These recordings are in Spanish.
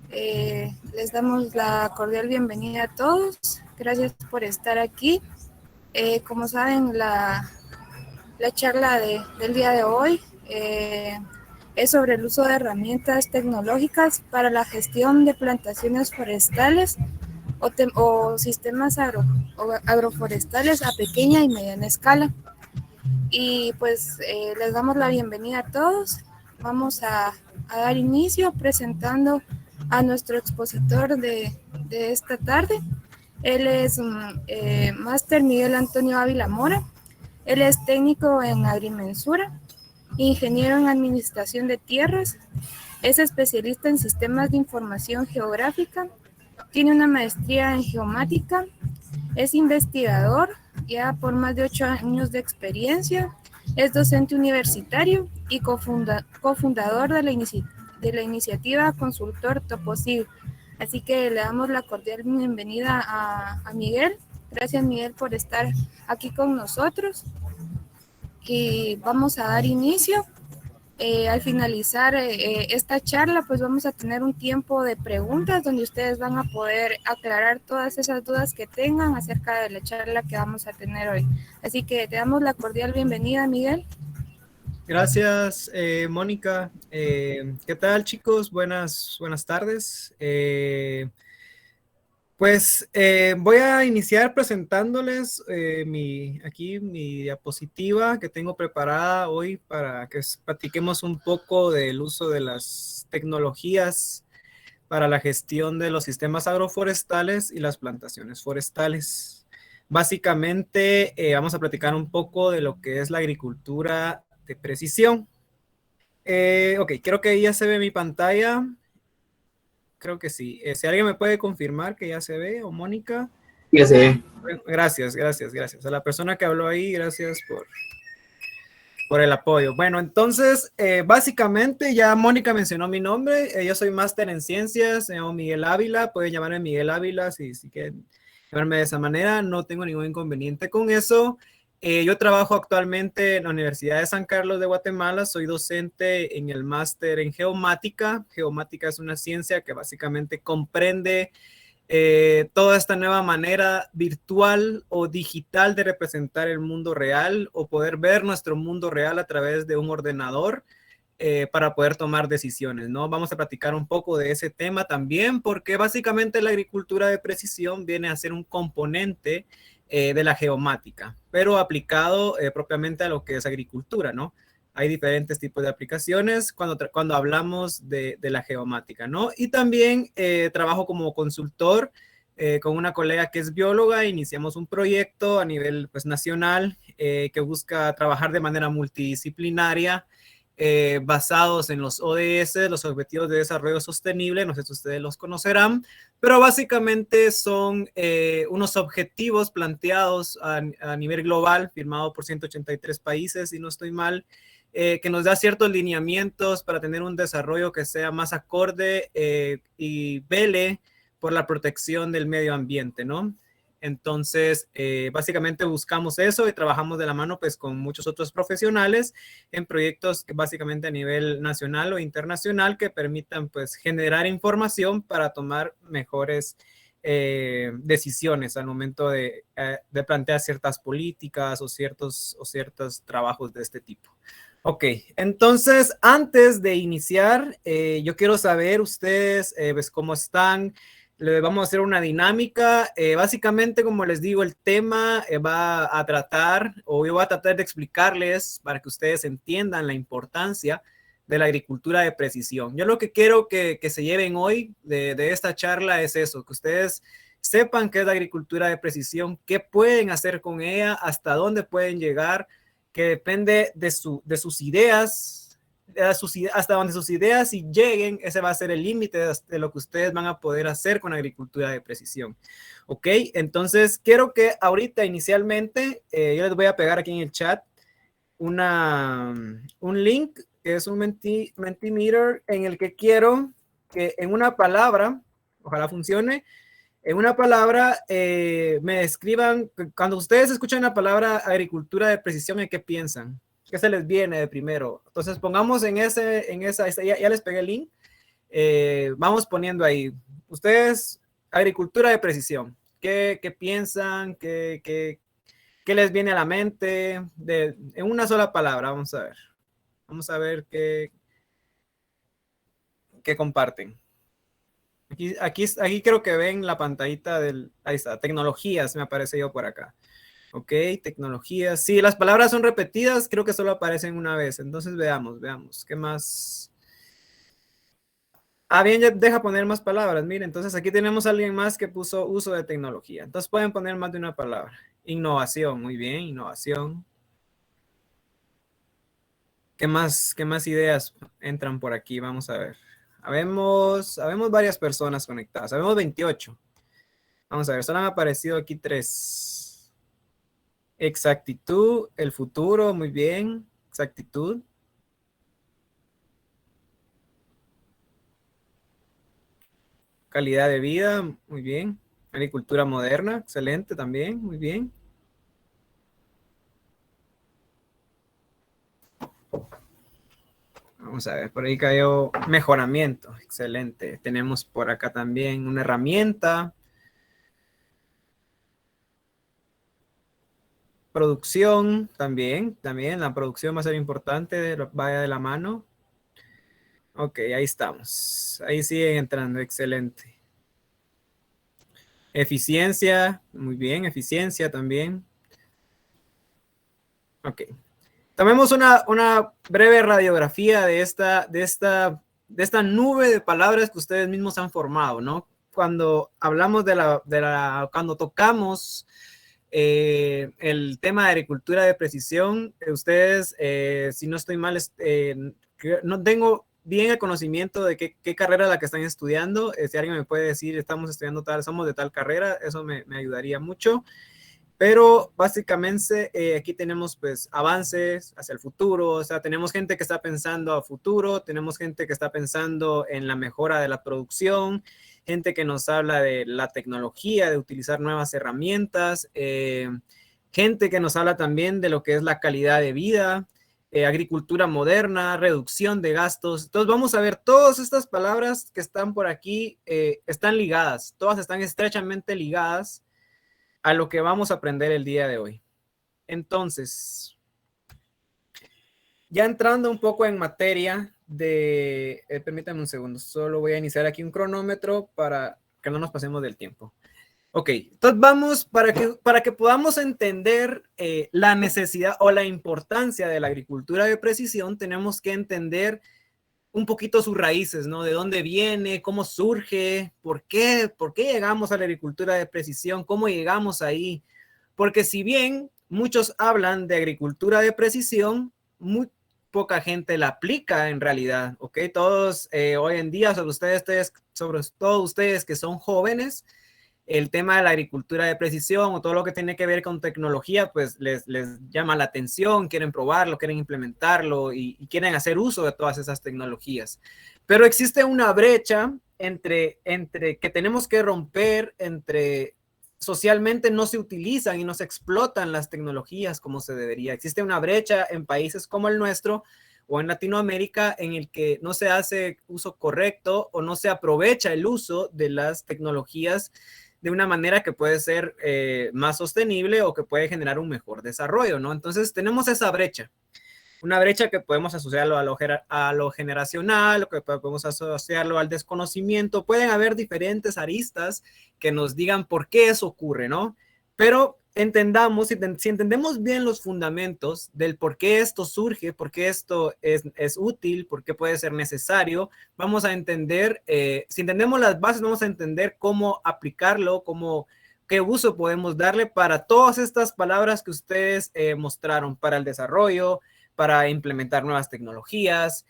Les damos la cordial bienvenida a todos. Gracias por estar aquí. Como saben, la charla del día de hoy es sobre el uso de herramientas tecnológicas para la gestión de plantaciones forestales o sistemas agroforestales a pequeña y mediana escala. Y pues les damos la bienvenida a todos. Vamos a dar inicio presentando a nuestro expositor de esta tarde. Él es Máster Miguel Antonio Ávila Mora. Él es técnico en agrimensura, ingeniero en administración de tierras, es especialista en sistemas de información geográfica, tiene una maestría en geomática, es investigador ya por más de 8 años de experiencia, es docente universitario y cofundador de la iniciativa Consultor Toposil. Así que le damos la cordial bienvenida a Miguel. Gracias, Miguel, por estar aquí con nosotros. Y vamos a dar inicio. Al finalizar esta charla, pues vamos a tener un tiempo de preguntas donde ustedes van a poder aclarar todas esas dudas que tengan acerca de la charla que vamos a tener hoy. Así que te damos la cordial bienvenida, Miguel. Gracias, Mónica. ¿Qué tal, chicos? Buenas tardes. Voy a iniciar presentándoles mi diapositiva que tengo preparada hoy para que platiquemos un poco del uso de las tecnologías para la gestión de los sistemas agroforestales y las plantaciones forestales. Básicamente, vamos a platicar un poco de lo que es la agricultura de precisión. Ok, creo que ya se ve mi pantalla. Creo que sí. Si alguien me puede confirmar que ya se ve, o Mónica. Ya se ve. Gracias. A la persona que habló ahí, gracias por el apoyo. Bueno, entonces, básicamente ya Mónica mencionó mi nombre. Yo soy máster en ciencias, me llamo Miguel Ávila. Pueden llamarme Miguel Ávila si quieren llamarme de esa manera. No tengo ningún inconveniente con eso. Yo trabajo actualmente en la Universidad de San Carlos de Guatemala. Soy docente en el máster en geomática. Geomática es una ciencia que básicamente comprende toda esta nueva manera virtual o digital de representar el mundo real o poder ver nuestro mundo real a través de un ordenador para poder tomar decisiones, ¿no? Vamos a platicar un poco de ese tema también porque básicamente la agricultura de precisión viene a ser un componente de la geomática, pero aplicado propiamente a lo que es agricultura, ¿no? Hay diferentes tipos de aplicaciones cuando hablamos de la geomática, ¿no? Y también trabajo como consultor con una colega que es bióloga. Iniciamos un proyecto a nivel pues, nacional que busca trabajar de manera multidisciplinaria basados en los ODS, los Objetivos de Desarrollo Sostenible. No sé si ustedes los conocerán, pero básicamente son unos objetivos planteados a nivel global, firmado por 183 países, si no estoy mal, que nos da ciertos lineamientos para tener un desarrollo que sea más acorde y vele por la protección del medio ambiente, ¿no? Entonces, básicamente buscamos eso y trabajamos de la mano pues con muchos otros profesionales en proyectos que básicamente a nivel nacional o internacional que permitan pues generar información para tomar mejores decisiones al momento de plantear ciertas políticas o ciertos trabajos de este tipo. Ok, entonces antes de iniciar, yo quiero saber ustedes pues, cómo están. Le vamos a hacer una dinámica. Básicamente, como les digo, el tema va a tratar, o yo voy a tratar de explicarles para que ustedes entiendan la importancia de la agricultura de precisión. Yo lo que quiero que se lleven hoy de esta charla es eso, que ustedes sepan qué es la agricultura de precisión, qué pueden hacer con ella, hasta dónde pueden llegar, que depende de sus ideas, hasta donde sus ideas si lleguen, ese va a ser el límite de lo que ustedes van a poder hacer con agricultura de precisión. Ok, entonces quiero que ahorita inicialmente, yo les voy a pegar aquí en el chat un link, que es un Mentimeter, en el que quiero que en una palabra, ojalá funcione, en una palabra me describan, cuando ustedes escuchan la palabra agricultura de precisión, ¿en qué piensan? ¿Qué se les viene de primero? Entonces pongamos en esa, ya les pegué el link. Vamos poniendo ahí. Ustedes, agricultura de precisión. ¿Qué piensan? ¿Qué les viene a la mente? En una sola palabra, vamos a ver. Vamos a ver qué comparten. Aquí creo que ven la pantallita del... Ahí está, tecnologías, me aparece yo por acá. Ok, tecnologías. Sí, las palabras son repetidas, creo que solo aparecen una vez. Entonces veamos. ¿Qué más? Ah, bien, ya deja poner más palabras. Miren, entonces aquí tenemos a alguien más que puso uso de tecnología. Entonces pueden poner más de una palabra. Innovación, muy bien, innovación. ¿Qué más ideas entran por aquí? Vamos a ver. Habemos varias personas conectadas. Habemos 28. Vamos a ver, solo han aparecido aquí 3. Exactitud, el futuro, muy bien. Exactitud. Calidad de vida, muy bien. Agricultura moderna, excelente también, muy bien. Vamos a ver, por ahí cayó mejoramiento, excelente. Tenemos por acá también una herramienta. Producción, también, la producción va a ser importante, vaya de la mano. Ok, ahí estamos. Ahí siguen entrando, excelente. Eficiencia, muy bien, eficiencia también. Ok. Tomemos una breve radiografía de esta nube de palabras que ustedes mismos han formado, ¿no? Cuando hablamos cuando tocamos el tema de agricultura de precisión, ustedes, si no estoy mal, no tengo bien el conocimiento de qué carrera es la que están estudiando. Si alguien me puede decir, estamos estudiando somos de tal carrera, eso me ayudaría mucho. Pero básicamente aquí tenemos pues avances hacia el futuro, o sea, tenemos gente que está pensando a futuro, tenemos gente que está pensando en la mejora de la producción, gente que nos habla de la tecnología, de utilizar nuevas herramientas, gente que nos habla también de lo que es la calidad de vida, agricultura moderna, reducción de gastos. Entonces vamos a ver, todas estas palabras que están por aquí están ligadas, todas están estrechamente ligadas a lo que vamos a aprender el día de hoy. Entonces, ya entrando un poco en materia permítanme un segundo, solo voy a iniciar aquí un cronómetro para que no nos pasemos del tiempo. Ok, entonces vamos, para que podamos entender la necesidad o la importancia de la agricultura de precisión, tenemos que entender un poquito sus raíces, ¿no? De dónde viene, cómo surge, por qué llegamos a la agricultura de precisión, cómo llegamos ahí. Porque si bien muchos hablan de agricultura de precisión, muy poca gente la aplica en realidad, ¿ok? Todos hoy en día, sobre todo ustedes que son jóvenes, el tema de la agricultura de precisión o todo lo que tiene que ver con tecnología, pues les llama la atención, quieren probarlo, quieren implementarlo y quieren hacer uso de todas esas tecnologías. Pero existe una brecha entre que tenemos que romper, entre socialmente no se utilizan y no se explotan las tecnologías como se debería. Existe una brecha en países como el nuestro o en Latinoamérica en el que no se hace uso correcto o no se aprovecha el uso de las tecnologías de una manera que puede ser más sostenible o que puede generar un mejor desarrollo, ¿no? Entonces tenemos esa brecha, una brecha que podemos asociarlo a lo generacional, que podemos asociarlo al desconocimiento. Pueden haber diferentes aristas que nos digan por qué eso ocurre, ¿no? Pero entendamos, si entendemos bien los fundamentos del por qué esto surge, por qué esto es útil, por qué puede ser necesario, vamos a entender, si entendemos las bases, vamos a entender cómo aplicarlo, qué uso podemos darle para todas estas palabras que ustedes mostraron, para el desarrollo, para implementar nuevas tecnologías,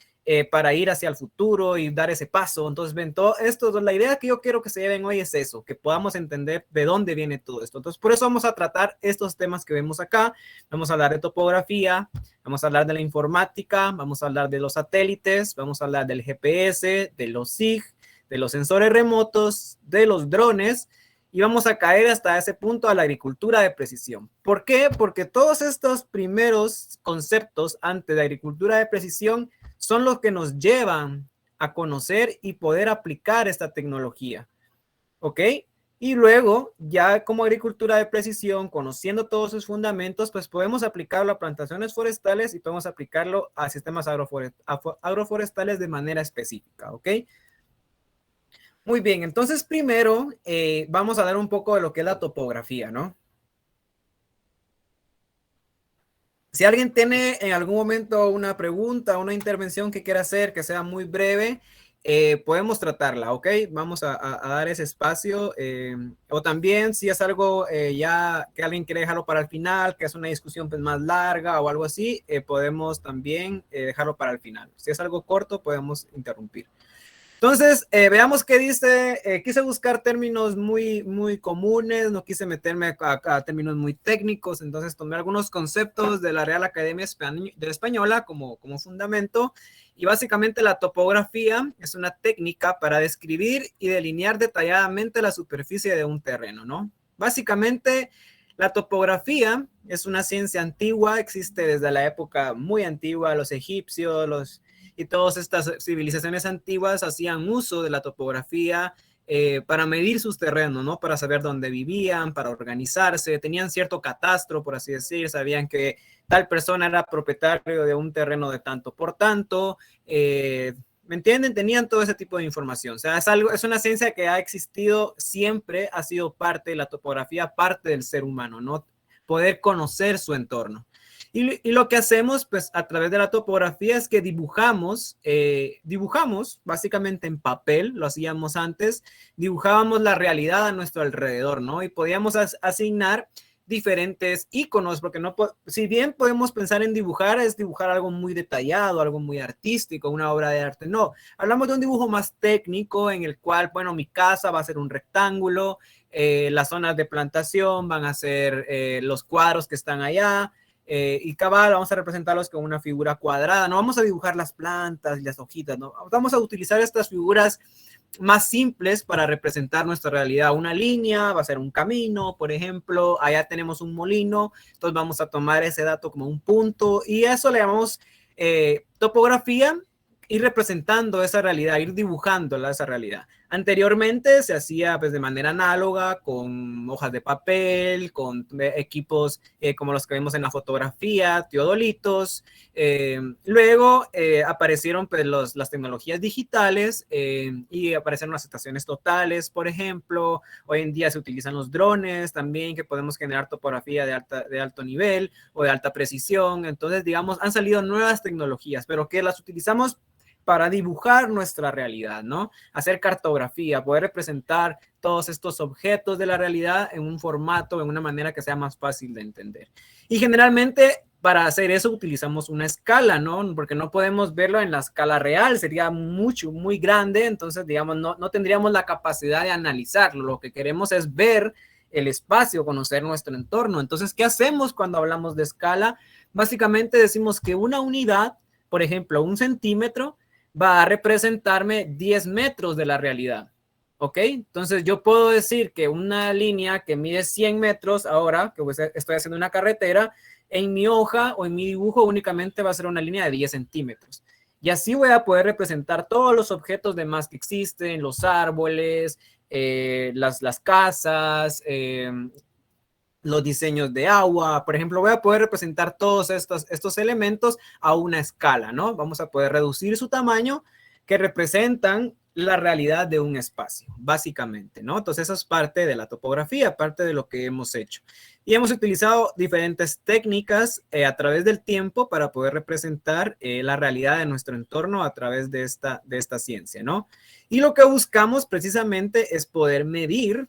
para ir hacia el futuro y dar ese paso. Entonces, ven, todo esto, la idea que yo quiero que se lleven hoy es eso, que podamos entender de dónde viene todo esto. Entonces, por eso vamos a tratar estos temas que vemos acá. Vamos a hablar de topografía, vamos a hablar de la informática, vamos a hablar de los satélites, vamos a hablar del GPS, de los SIG, de los sensores remotos, de los drones, y vamos a caer hasta ese punto a la agricultura de precisión. ¿Por qué? Porque todos estos primeros conceptos antes de agricultura de precisión son los que nos llevan a conocer y poder aplicar esta tecnología. ¿Ok? Y luego, ya como agricultura de precisión, conociendo todos sus fundamentos, pues podemos aplicarlo a plantaciones forestales y podemos aplicarlo a sistemas agroforestales de manera específica. ¿Ok? Muy bien, entonces primero vamos a dar un poco de lo que es la topografía, ¿no? Si alguien tiene en algún momento una pregunta, una intervención que quiera hacer, que sea muy breve, podemos tratarla, ¿ok? Vamos a dar ese espacio. O también si es algo ya que alguien quiere dejarlo para el final, que es una discusión pues, más larga o algo así, podemos también dejarlo para el final. Si es algo corto, podemos interrumpir. Entonces, veamos qué dice. Quise buscar términos muy comunes, no quise meterme a términos muy técnicos, entonces tomé algunos conceptos de la Real Academia Española como fundamento, y básicamente la topografía es una técnica para describir y delinear detalladamente la superficie de un terreno, ¿no? Básicamente, la topografía es una ciencia antigua, existe desde la época muy antigua, los egipcios, y todas estas civilizaciones antiguas hacían uso de la topografía para medir sus terrenos, ¿no? Para saber dónde vivían, para organizarse, tenían cierto catastro, por así decir, sabían que tal persona era propietario de un terreno de tanto por tanto, ¿me entienden? Tenían todo ese tipo de información. O sea, es una ciencia que ha existido siempre, ha sido parte de la topografía, parte del ser humano, ¿no? Poder conocer su entorno. Y lo que hacemos, pues, a través de la topografía es que dibujamos básicamente en papel, lo hacíamos antes, dibujábamos la realidad a nuestro alrededor, ¿no? Y podíamos asignar diferentes iconos, porque no, si bien podemos pensar en dibujar, es dibujar algo muy detallado, algo muy artístico, una obra de arte. No, hablamos de un dibujo más técnico en el cual, bueno, mi casa va a ser un rectángulo, las zonas de plantación van a ser los cuadros que están allá, y cabal, vamos a representarlos con una figura cuadrada, no vamos a dibujar las plantas y las hojitas, no, vamos a utilizar estas figuras más simples para representar nuestra realidad. Una línea va a ser un camino, por ejemplo, allá tenemos un molino, entonces vamos a tomar ese dato como un punto y eso le llamamos topografía, ir representando esa realidad, ir dibujándola esa realidad. Anteriormente se hacía pues, de manera análoga, con hojas de papel, con equipos como los que vemos en la fotografía, teodolitos. Luego aparecieron pues, las tecnologías digitales y aparecieron las estaciones totales, por ejemplo. Hoy en día se utilizan los drones también, que podemos generar topografía de alto nivel o de alta precisión. Entonces, digamos, han salido nuevas tecnologías, pero que las utilizamos para dibujar nuestra realidad, ¿no? Hacer cartografía, poder representar todos estos objetos de la realidad en un formato, en una manera que sea más fácil de entender. Y generalmente para hacer eso utilizamos una escala, ¿no? Porque no podemos verlo en la escala real, sería muy grande, entonces, digamos, no tendríamos la capacidad de analizarlo. Lo que queremos es ver el espacio, conocer nuestro entorno. Entonces, ¿qué hacemos cuando hablamos de escala? Básicamente decimos que una unidad, por ejemplo, 1 centímetro, va a representarme 10 metros de la realidad, ¿ok? Entonces yo puedo decir que una línea que mide 100 metros ahora, que estoy haciendo una carretera, en mi hoja o en mi dibujo únicamente va a ser una línea de 10 centímetros. Y así voy a poder representar todos los objetos demás que existen, los árboles, las casas, los diseños de agua, por ejemplo, voy a poder representar todos estos elementos a una escala, ¿no? Vamos a poder reducir su tamaño que representan la realidad de un espacio, básicamente, ¿no? Entonces, eso es parte de la topografía, parte de lo que hemos hecho. Y hemos utilizado diferentes técnicas a través del tiempo para poder representar la realidad de nuestro entorno a través de esta ciencia, ¿no? Y lo que buscamos precisamente es poder medir.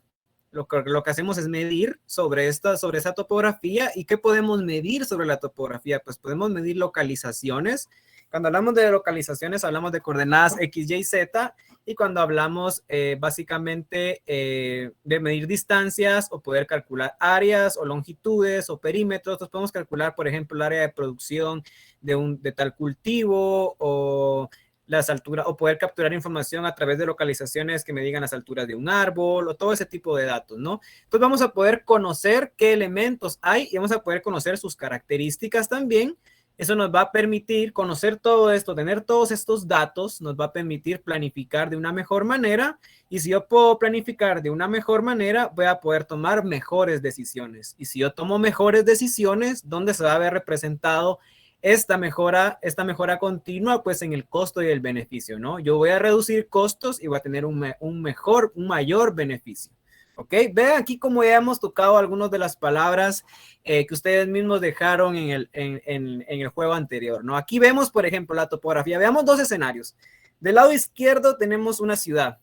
Lo que hacemos es medir sobre esa topografía. ¿Y qué podemos medir sobre la topografía? Pues podemos medir localizaciones. Cuando hablamos de localizaciones, hablamos de coordenadas X, Y, Z. Y cuando hablamos básicamente de medir distancias o poder calcular áreas o longitudes o perímetros, entonces podemos calcular, por ejemplo, el área de producción de tal cultivo o las alturas, o poder capturar información a través de localizaciones que me digan las alturas de un árbol o todo ese tipo de datos, ¿no? Entonces vamos a poder conocer qué elementos hay y vamos a poder conocer sus características también Eso nos va a permitir conocer todo esto, tener todos estos datos, nos va a permitir planificar de una mejor manera. Y si yo puedo planificar de una mejor manera, voy a poder tomar mejores decisiones. Y si yo tomo mejores decisiones, ¿dónde se va a ver representado esta mejora continua? Pues en el costo y el beneficio, ¿no? Yo voy a reducir costos y voy a tener un mayor beneficio. ¿Ok? Vean aquí como ya hemos tocado algunas de las palabras que ustedes mismos dejaron en el juego anterior, ¿no? Aquí vemos, por ejemplo, la topografía. Veamos dos escenarios. Del lado izquierdo tenemos una ciudad.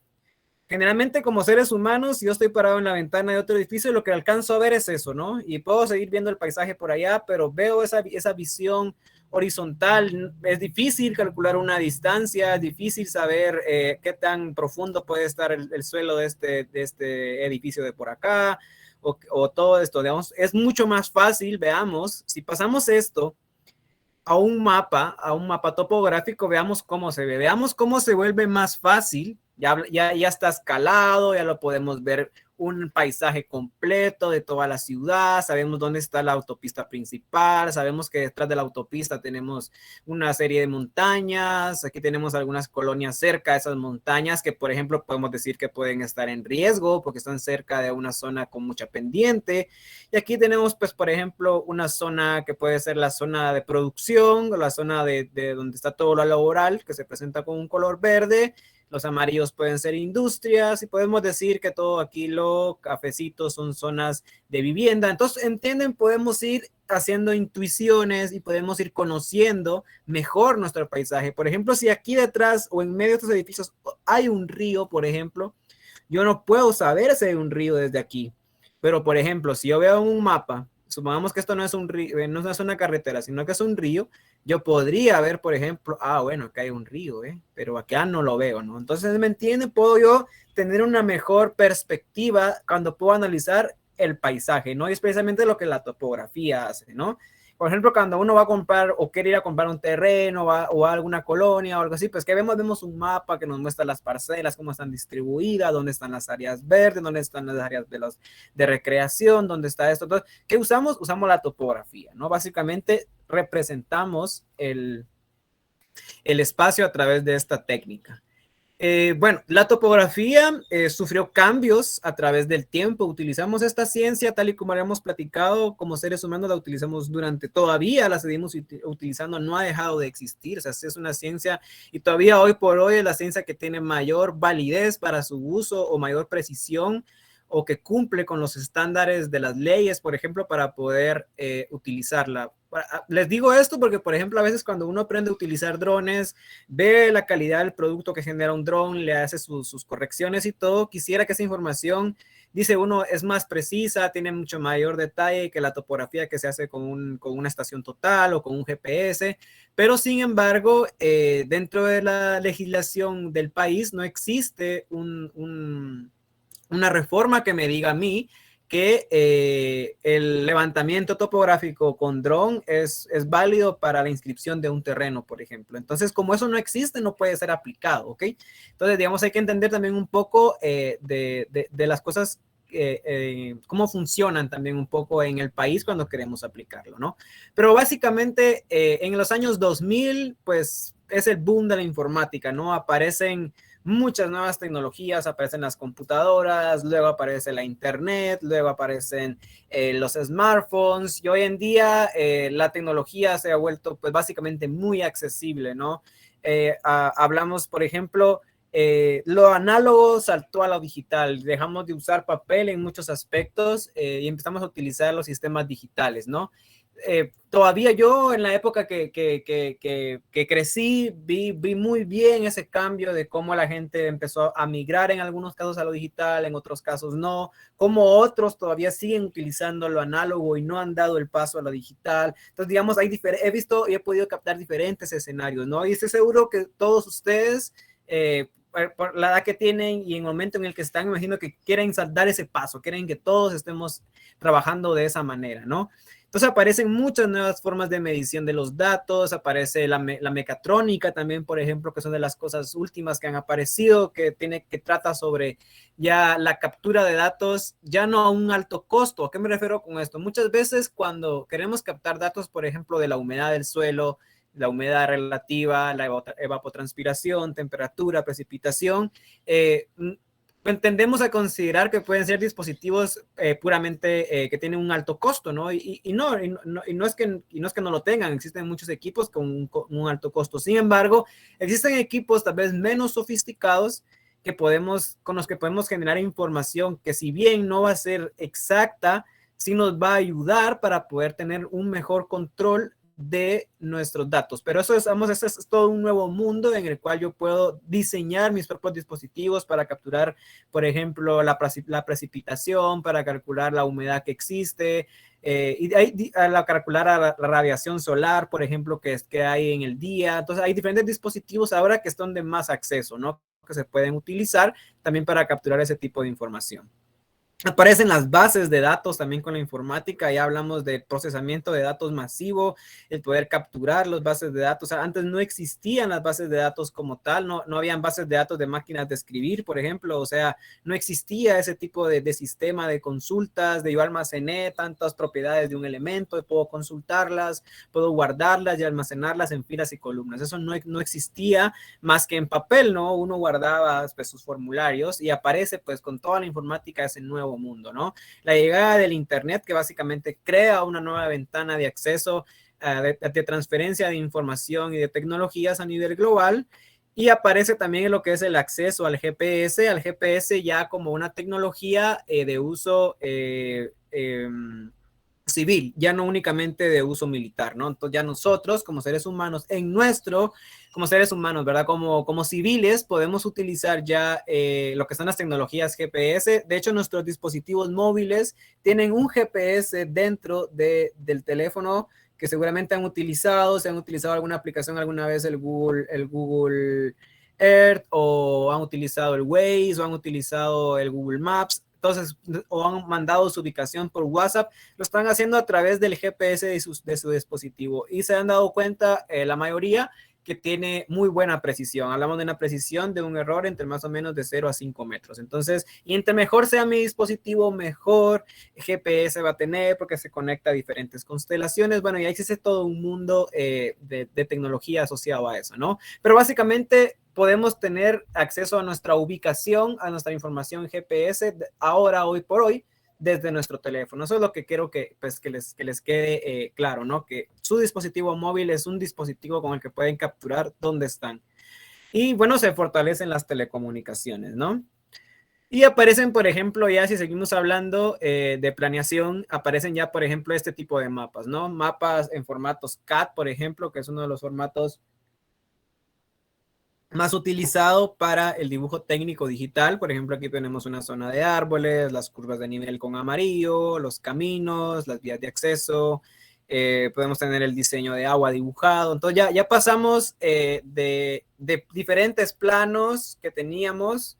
Generalmente como seres humanos, si yo estoy parado en la ventana de otro edificio, lo que alcanzo a ver es eso, ¿no? Y puedo seguir viendo el paisaje por allá, pero veo esa visión horizontal. Es difícil calcular una distancia, es difícil saber qué tan profundo puede estar el suelo de este edificio de por acá, o todo esto, digamos. Es mucho más fácil, veamos, si pasamos esto a un mapa topográfico, veamos cómo se ve, veamos cómo se vuelve más fácil. Ya está escalado, ya lo podemos ver, un paisaje completo de toda la ciudad, sabemos dónde está la autopista principal, sabemos que detrás de la autopista tenemos una serie de montañas, aquí tenemos algunas colonias cerca de esas montañas que, por ejemplo, podemos decir que pueden estar en riesgo porque están cerca de una zona con mucha pendiente. Y aquí tenemos, pues, por ejemplo, una zona que puede ser la zona de producción, la zona de donde está todo lo laboral, que se presenta con un color verde. Los amarillos pueden ser industrias y podemos decir que todo aquí lo cafecitos son zonas de vivienda. Entonces, entienden, podemos ir haciendo intuiciones y podemos ir conociendo mejor nuestro paisaje. Por ejemplo, si aquí detrás o en medio de estos edificios hay un río, por ejemplo, yo no puedo saber si hay un río desde aquí. Pero, por ejemplo, si yo veo un mapa, supongamos que esto no es un río, no es una carretera, sino que es un río, yo podría ver, por ejemplo, bueno, acá hay un río, pero acá no lo veo, ¿no? Entonces, ¿me entienden? Puedo yo tener una mejor perspectiva cuando puedo analizar el paisaje, ¿no? Y es precisamente lo que la topografía hace, ¿no? Por ejemplo, cuando uno va a comprar o quiere ir a comprar un terreno o a alguna colonia o algo así, pues que vemos un mapa que nos muestra las parcelas, cómo están distribuidas, dónde están las áreas verdes, dónde están las áreas de recreación, dónde está esto. Entonces, ¿qué usamos? Usamos la topografía, ¿no? Básicamente representamos el espacio a través de esta técnica. Bueno, la topografía sufrió cambios a través del tiempo. Utilizamos esta ciencia tal y como habíamos platicado, como seres humanos la utilizamos todavía la seguimos utilizando, no ha dejado de existir. O sea, es una ciencia y todavía hoy por hoy es la ciencia que tiene mayor validez para su uso o mayor precisión o que cumple con los estándares de las leyes, por ejemplo, para poder utilizarla. Les digo esto porque, por ejemplo, a veces cuando uno aprende a utilizar drones, ve la calidad del producto que genera un dron, le hace sus correcciones y todo, quisiera que esa información, dice uno, es más precisa, tiene mucho mayor detalle que la topografía que se hace con una estación total o con un GPS, pero sin embargo, dentro de la legislación del país no existe una reforma que me diga a mí que el levantamiento topográfico con dron es válido para la inscripción de un terreno, por ejemplo. Entonces, como eso no existe, no puede ser aplicado, ¿ok? Entonces, digamos, hay que entender también un poco de las cosas, cómo funcionan también un poco en el país cuando queremos aplicarlo, ¿no? Pero básicamente, en los años 2000, pues, es el boom de la informática, ¿no? Aparecen muchas nuevas tecnologías, aparecen las computadoras, luego aparece la internet, luego aparecen los smartphones y hoy en día la tecnología se ha vuelto pues básicamente muy accesible, ¿no? Hablamos, por ejemplo, lo análogo saltó a lo digital, dejamos de usar papel en muchos aspectos y empezamos a utilizar los sistemas digitales, ¿no? Todavía yo en la época que crecí vi muy bien ese cambio de cómo la gente empezó a migrar en algunos casos a lo digital, en otros casos no, como otros todavía siguen utilizando lo análogo y no han dado el paso a lo digital. Entonces, digamos, he visto y he podido captar diferentes escenarios, ¿no? Y estoy seguro que todos ustedes, por la edad que tienen y en el momento en el que están, me imagino que quieren dar ese paso, quieren que todos estemos trabajando de esa manera, ¿no? Entonces aparecen muchas nuevas formas de medición de los datos, aparece la mecatrónica también, por ejemplo, que son de las cosas últimas que han aparecido, que trata sobre ya la captura de datos, ya no a un alto costo. ¿A qué me refiero con esto? Muchas veces cuando queremos captar datos, por ejemplo, de la humedad del suelo, la humedad relativa, la evapotranspiración, temperatura, precipitación, tendemos a considerar que pueden ser dispositivos puramente que tienen un alto costo, ¿no? Y no es que no lo tengan, existen muchos equipos con un alto costo. Sin embargo, existen equipos tal vez menos sofisticados con los que podemos generar información que, si bien no va a ser exacta, sí nos va a ayudar para poder tener un mejor control de nuestros datos. Pero eso es todo un nuevo mundo en el cual yo puedo diseñar mis propios dispositivos para capturar, por ejemplo, la precipitación, para calcular la humedad que existe, y calcular la radiación solar, por ejemplo, que hay en el día. Entonces hay diferentes dispositivos ahora que están de más acceso, ¿no? Que se pueden utilizar también para capturar ese tipo de información. Aparecen las bases de datos también con la informática, ya hablamos de procesamiento de datos masivo, el poder capturar las bases de datos. O sea, antes no existían las bases de datos como tal, no habían bases de datos de máquinas de escribir, por ejemplo, o sea, no existía ese tipo de sistema de consultas, de yo almacené tantas propiedades de un elemento, puedo consultarlas, puedo guardarlas y almacenarlas en filas y columnas. Eso no existía más que en papel, ¿no? Uno guardaba pues sus formularios y aparece pues con toda la informática ese nuevo mundo, ¿no? La llegada del internet, que básicamente crea una nueva ventana de acceso, de transferencia de información y de tecnologías a nivel global, y aparece también lo que es el acceso al GPS ya como una tecnología de uso civil, ya no únicamente de uso militar, ¿no? Entonces ya nosotros como seres humanos, como seres humanos, ¿verdad? Como civiles podemos utilizar ya lo que son las tecnologías GPS. De hecho, nuestros dispositivos móviles tienen un GPS dentro del teléfono que seguramente han utilizado, si han utilizado alguna aplicación alguna vez, el Google Earth, o han utilizado el Waze, o han utilizado el Google Maps. Entonces, o han mandado su ubicación por WhatsApp, lo están haciendo a través del GPS de su dispositivo, y se han dado cuenta la mayoría que tiene muy buena precisión. Hablamos de una precisión de un error entre más o menos de 0 a 5 metros. Entonces, y entre mejor sea mi dispositivo, mejor GPS va a tener, porque se conecta a diferentes constelaciones. Bueno, ya existe todo un mundo de tecnología asociado a eso, ¿no? Pero básicamente podemos tener acceso a nuestra ubicación, a nuestra información GPS ahora, hoy por hoy, desde nuestro teléfono. Eso es lo que quiero que les quede claro, ¿no? Que su dispositivo móvil es un dispositivo con el que pueden capturar dónde están. Y bueno, se fortalecen las telecomunicaciones, ¿no? Y aparecen, por ejemplo, ya si seguimos hablando de planeación, aparecen ya, por ejemplo, este tipo de mapas, ¿no? Mapas en formatos CAD, por ejemplo, que es uno de los formatos más utilizado para el dibujo técnico digital. Por ejemplo, aquí tenemos una zona de árboles, las curvas de nivel con amarillo, los caminos, las vías de acceso, podemos tener el diseño de agua dibujado. Entonces ya pasamos de diferentes planos que teníamos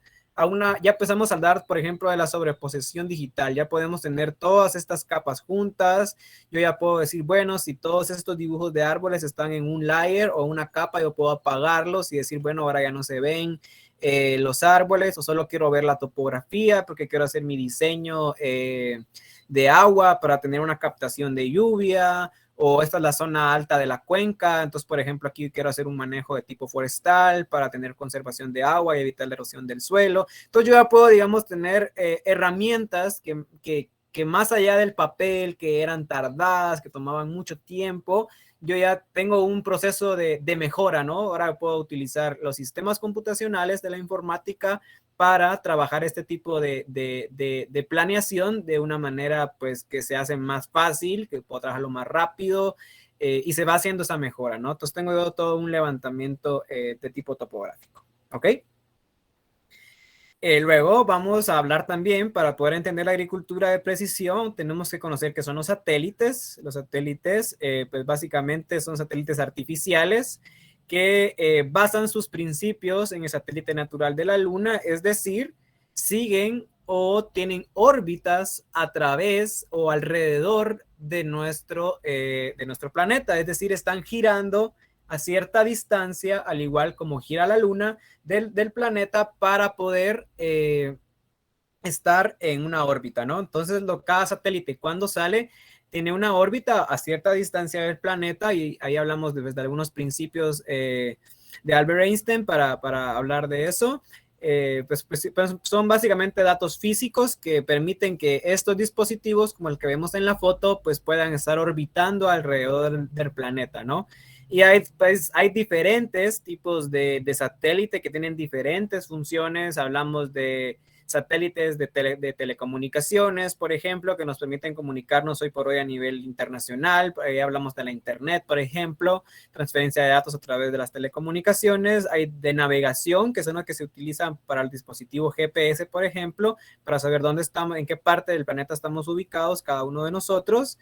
ya empezamos a hablar, por ejemplo, de la sobreposición digital. Ya podemos tener todas estas capas juntas. Yo ya puedo decir, bueno, si todos estos dibujos de árboles están en un layer o una capa, yo puedo apagarlos y decir, bueno, ahora ya no se ven los árboles, o solo quiero ver la topografía porque quiero hacer mi diseño de agua para tener una captación de lluvia, o esta es la zona alta de la cuenca. Entonces, por ejemplo, aquí quiero hacer un manejo de tipo forestal para tener conservación de agua y evitar la erosión del suelo. Entonces, yo ya puedo, digamos, tener herramientas que más allá del papel, que eran tardadas, que tomaban mucho tiempo, yo ya tengo un proceso de mejora, ¿no? Ahora puedo utilizar los sistemas computacionales de la informática para trabajar este tipo de planeación de una manera pues que se hace más fácil, que puedo trabajarlo más rápido, y se va haciendo esa mejora, ¿no? Entonces tengo yo todo un levantamiento de tipo topográfico, ¿ok? Luego vamos a hablar también, para poder entender la agricultura de precisión, tenemos que conocer qué son los satélites. Los satélites, pues básicamente son satélites artificiales que basan sus principios en el satélite natural de la Luna, es decir, siguen o tienen órbitas a través o alrededor de nuestro planeta, es decir, están girando a cierta distancia, al igual como gira la luna del planeta para poder estar en una órbita, ¿no? Entonces, cada satélite cuando sale tiene una órbita a cierta distancia del planeta y ahí hablamos de algunos principios de Albert Einstein para hablar de eso. Pues son básicamente datos físicos que permiten que estos dispositivos, como el que vemos en la foto, pues puedan estar orbitando alrededor del planeta, ¿no? Y hay diferentes tipos de satélite que tienen diferentes funciones. Hablamos de satélites de telecomunicaciones, por ejemplo, que nos permiten comunicarnos hoy por hoy a nivel internacional. Hablamos de la internet, por ejemplo, transferencia de datos a través de las telecomunicaciones. Hay de navegación, que son las que se utilizan para el dispositivo GPS, por ejemplo, para saber dónde estamos, en qué parte del planeta estamos ubicados cada uno de nosotros.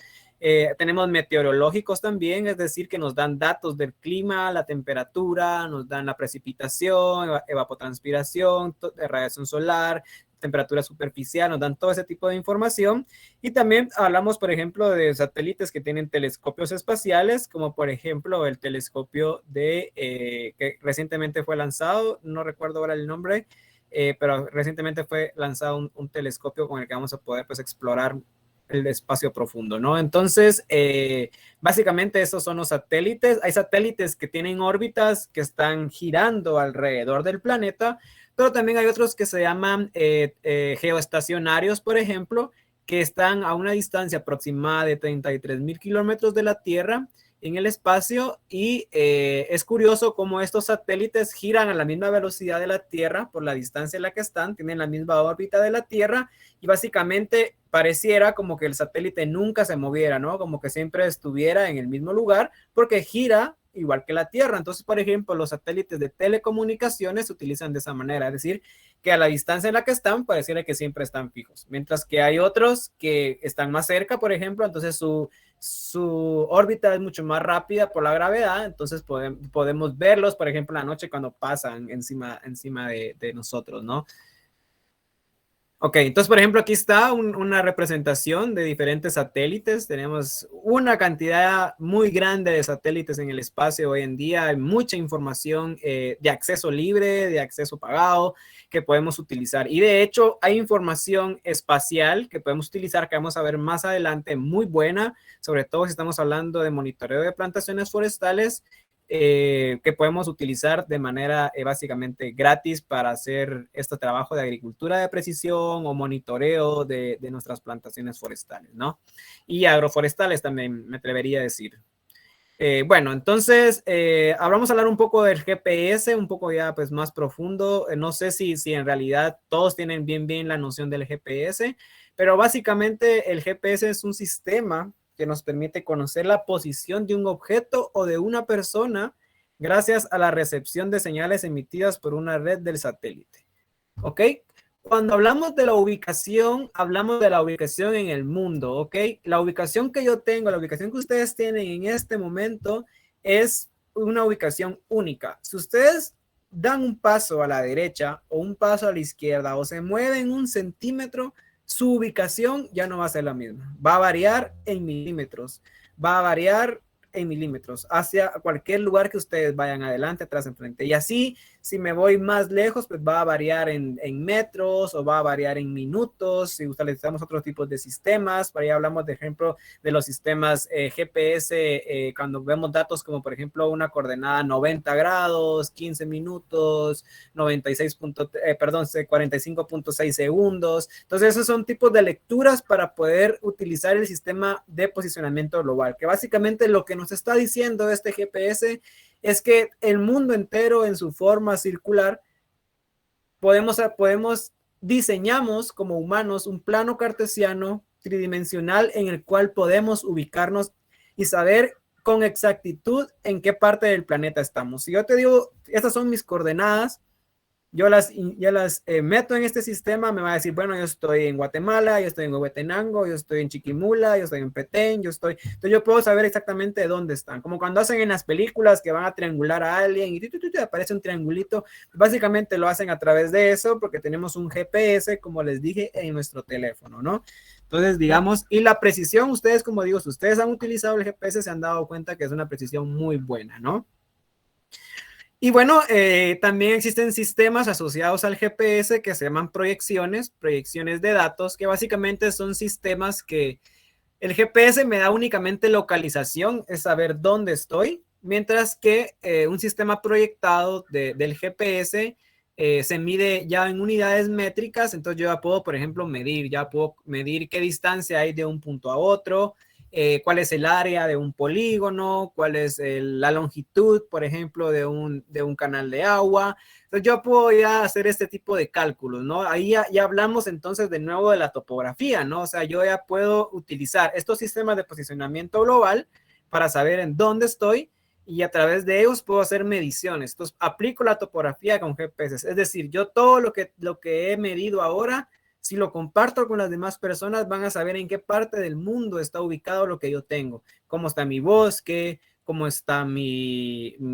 Tenemos meteorológicos también, es decir, que nos dan datos del clima, la temperatura, nos dan la precipitación, evapotranspiración, radiación solar, temperatura superficial, nos dan todo ese tipo de información. Y también hablamos, por ejemplo, de satélites que tienen telescopios espaciales, como por ejemplo el telescopio que recientemente fue lanzado, no recuerdo ahora el nombre, pero recientemente fue lanzado un telescopio con el que vamos a poder pues explorar el espacio profundo, ¿no? Entonces, básicamente esos son los satélites. Hay satélites que tienen órbitas que están girando alrededor del planeta, pero también hay otros que se llaman geoestacionarios, por ejemplo, que están a una distancia aproximada de 33,000 kilómetros de la Tierra en el espacio y es curioso cómo estos satélites giran a la misma velocidad de la Tierra por la distancia en la que están, tienen la misma órbita de la Tierra y básicamente pareciera como que el satélite nunca se moviera, ¿no? Como que siempre estuviera en el mismo lugar porque gira igual que la Tierra. Entonces, por ejemplo, los satélites de telecomunicaciones se utilizan de esa manera, es decir, que a la distancia en la que están pareciera que siempre están fijos, mientras que hay otros que están más cerca, por ejemplo, entonces su órbita es mucho más rápida por la gravedad, entonces podemos verlos, por ejemplo, en la noche cuando pasan encima de nosotros, ¿no? Ok, entonces, por ejemplo, aquí está una representación de diferentes satélites. Tenemos una cantidad muy grande de satélites en el espacio hoy en día. Hay mucha información de acceso libre, de acceso pagado que podemos utilizar. Y de hecho, hay información espacial que podemos utilizar, que vamos a ver más adelante, muy buena, sobre todo si estamos hablando de monitoreo de plantaciones forestales. Que podemos utilizar de manera básicamente gratis para hacer este trabajo de agricultura de precisión o monitoreo de nuestras plantaciones forestales, ¿no? Y agroforestales también me atrevería a decir. Bueno, entonces, vamos a hablar un poco del GPS, un poco ya pues más profundo. No sé si en realidad todos tienen bien la noción del GPS, pero básicamente el GPS es un sistema que nos permite conocer la posición de un objeto o de una persona gracias a la recepción de señales emitidas por una red del satélite. ¿Ok? Cuando hablamos de la ubicación, hablamos de la ubicación en el mundo, ¿ok? La ubicación que yo tengo, la ubicación que ustedes tienen en este momento es una ubicación única. Si ustedes dan un paso a la derecha o un paso a la izquierda o se mueven 1 centímetro, su ubicación ya no va a ser la misma. Va a variar en milímetros. Va a variar en milímetros hacia cualquier lugar que ustedes vayan adelante, atrás, enfrente. Y así, si me voy más lejos, pues va a variar en metros o va a variar en minutos. Si utilizamos otros tipos de sistemas, por ahí hablamos, de ejemplo, de los sistemas GPS, cuando vemos datos como, por ejemplo, una coordenada 90 grados, 15 minutos, 45.6 segundos. Entonces, esos son tipos de lecturas para poder utilizar el sistema de posicionamiento global, que básicamente lo que nos está diciendo este GPS es que el mundo entero en su forma circular diseñamos como humanos un plano cartesiano tridimensional en el cual podemos ubicarnos y saber con exactitud en qué parte del planeta estamos. Si yo te digo, estas son mis coordenadas, ya las meto en este sistema, me va a decir, bueno, yo estoy en Guatemala, yo estoy en Huehuetenango, yo estoy en Chiquimula, yo estoy en Petén, entonces yo puedo saber exactamente de dónde están, como cuando hacen en las películas que van a triangular a alguien y aparece un triangulito, básicamente lo hacen a través de eso porque tenemos un GPS, como les dije, en nuestro teléfono, ¿no? Entonces, digamos, y la precisión, ustedes, como digo, si ustedes han utilizado el GPS, se han dado cuenta que es una precisión muy buena, ¿no? Y bueno, también existen sistemas asociados al GPS que se llaman proyecciones de datos, que básicamente son sistemas que el GPS me da únicamente localización, es saber dónde estoy, mientras que un sistema proyectado del GPS se mide ya en unidades métricas, entonces yo ya puedo, por ejemplo, ya puedo medir qué distancia hay de un punto a otro, cuál es el área de un polígono, cuál es la longitud, por ejemplo, de un canal de agua. Entonces yo puedo ya hacer este tipo de cálculos, ¿no? Ahí ya hablamos entonces de nuevo de la topografía, ¿no? O sea, yo ya puedo utilizar estos sistemas de posicionamiento global para saber en dónde estoy y a través de ellos puedo hacer mediciones. Entonces aplico la topografía con GPS, es decir, yo todo lo que he medido ahora, si lo comparto con las demás personas, van a saber en qué parte del mundo está ubicado lo que yo tengo, cómo está mi bosque, cómo está mis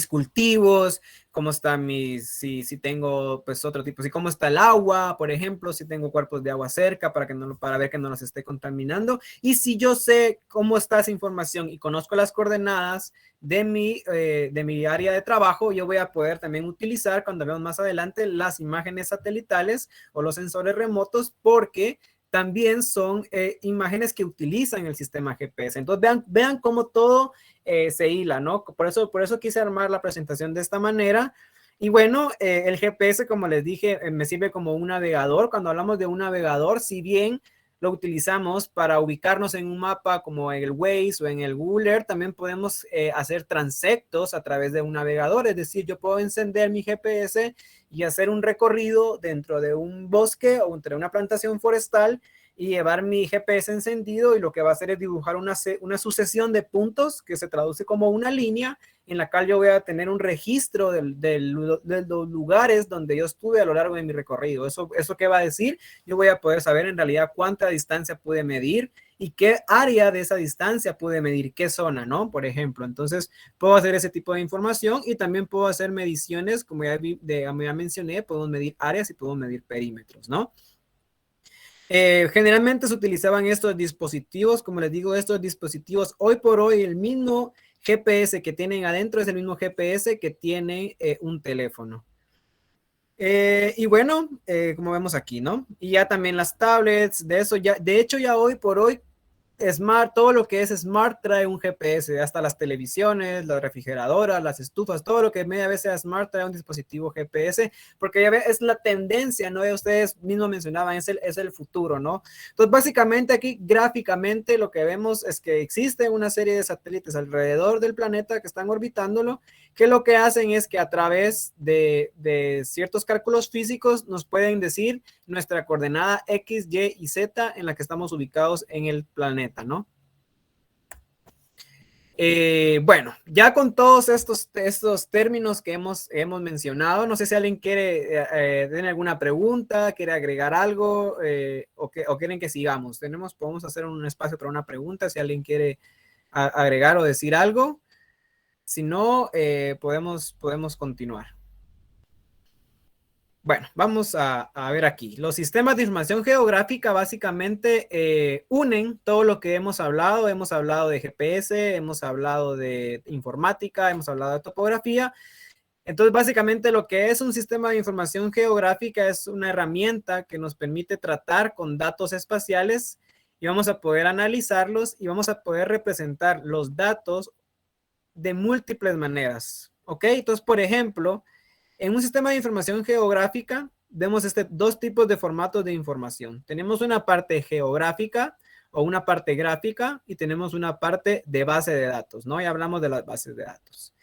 cultivos, cómo está si tengo pues otro tipo, si cómo está el agua, por ejemplo, si tengo cuerpos de agua cerca para ver que no los esté contaminando. Y si yo sé cómo está esa información y conozco las coordenadas de mi área de trabajo, yo voy a poder también utilizar cuando veamos más adelante las imágenes satelitales o los sensores remotos, porque también son imágenes que utilizan el sistema GPS. Entonces vean cómo todo se hila, ¿no? Por eso quise armar la presentación de esta manera. Y bueno, el GPS, como les dije, me sirve como un navegador. Cuando hablamos de un navegador, si bien lo utilizamos para ubicarnos en un mapa como en el Waze o en el Google Earth, también podemos hacer transectos a través de un navegador. Es decir, yo puedo encender mi GPS y hacer un recorrido dentro de un bosque o entre una plantación forestal y llevar mi GPS encendido, y lo que va a hacer es dibujar una sucesión de puntos que se traduce como una línea en la cual yo voy a tener un registro de los lugares donde yo estuve a lo largo de mi recorrido. ¿Eso qué va a decir? Yo voy a poder saber en realidad cuánta distancia pude medir y qué área de esa distancia pude medir, qué zona, ¿no? Por ejemplo, entonces puedo hacer ese tipo de información y también puedo hacer mediciones, como ya mencioné, puedo medir áreas y puedo medir perímetros, ¿no? Generalmente se utilizaban estos dispositivos, como les digo, estos dispositivos, hoy por hoy el mismo GPS que tienen adentro es el mismo GPS que tiene un teléfono. Y bueno, como vemos aquí, ¿no? Y ya también las tablets, de hecho ya hoy por hoy Smart, todo lo que es Smart trae un GPS, hasta las televisiones, las refrigeradoras, las estufas, todo lo que media vez sea Smart trae un dispositivo GPS, porque ya es la tendencia, ¿no? Ustedes mismos mencionaban, es el futuro, ¿no? Entonces, básicamente aquí gráficamente lo que vemos es que existe una serie de satélites alrededor del planeta que están orbitándolo, que lo que hacen es que a través de ciertos cálculos físicos nos pueden decir nuestra coordenada X, Y y Z en la que estamos ubicados en el planeta, ¿no? Bueno, ya con todos estos términos que hemos mencionado, no sé si alguien quiere tener alguna pregunta, quiere agregar algo o quieren que sigamos. Podemos hacer un espacio para una pregunta si alguien quiere agregar o decir algo. Si no, podemos continuar. Bueno, vamos a ver aquí. Los sistemas de información geográfica básicamente unen todo lo que hemos hablado. Hemos hablado de GPS, hemos hablado de informática, hemos hablado de topografía. Entonces, básicamente lo que es un sistema de información geográfica es una herramienta que nos permite tratar con datos espaciales y vamos a poder analizarlos y vamos a poder representar los datos de múltiples maneras. ¿Ok? Entonces, por ejemplo, en un sistema de información geográfica vemos dos tipos de formatos de información. Tenemos una parte geográfica o una parte gráfica y tenemos una parte de base de datos, ¿no? Ya hablamos de las bases de datos.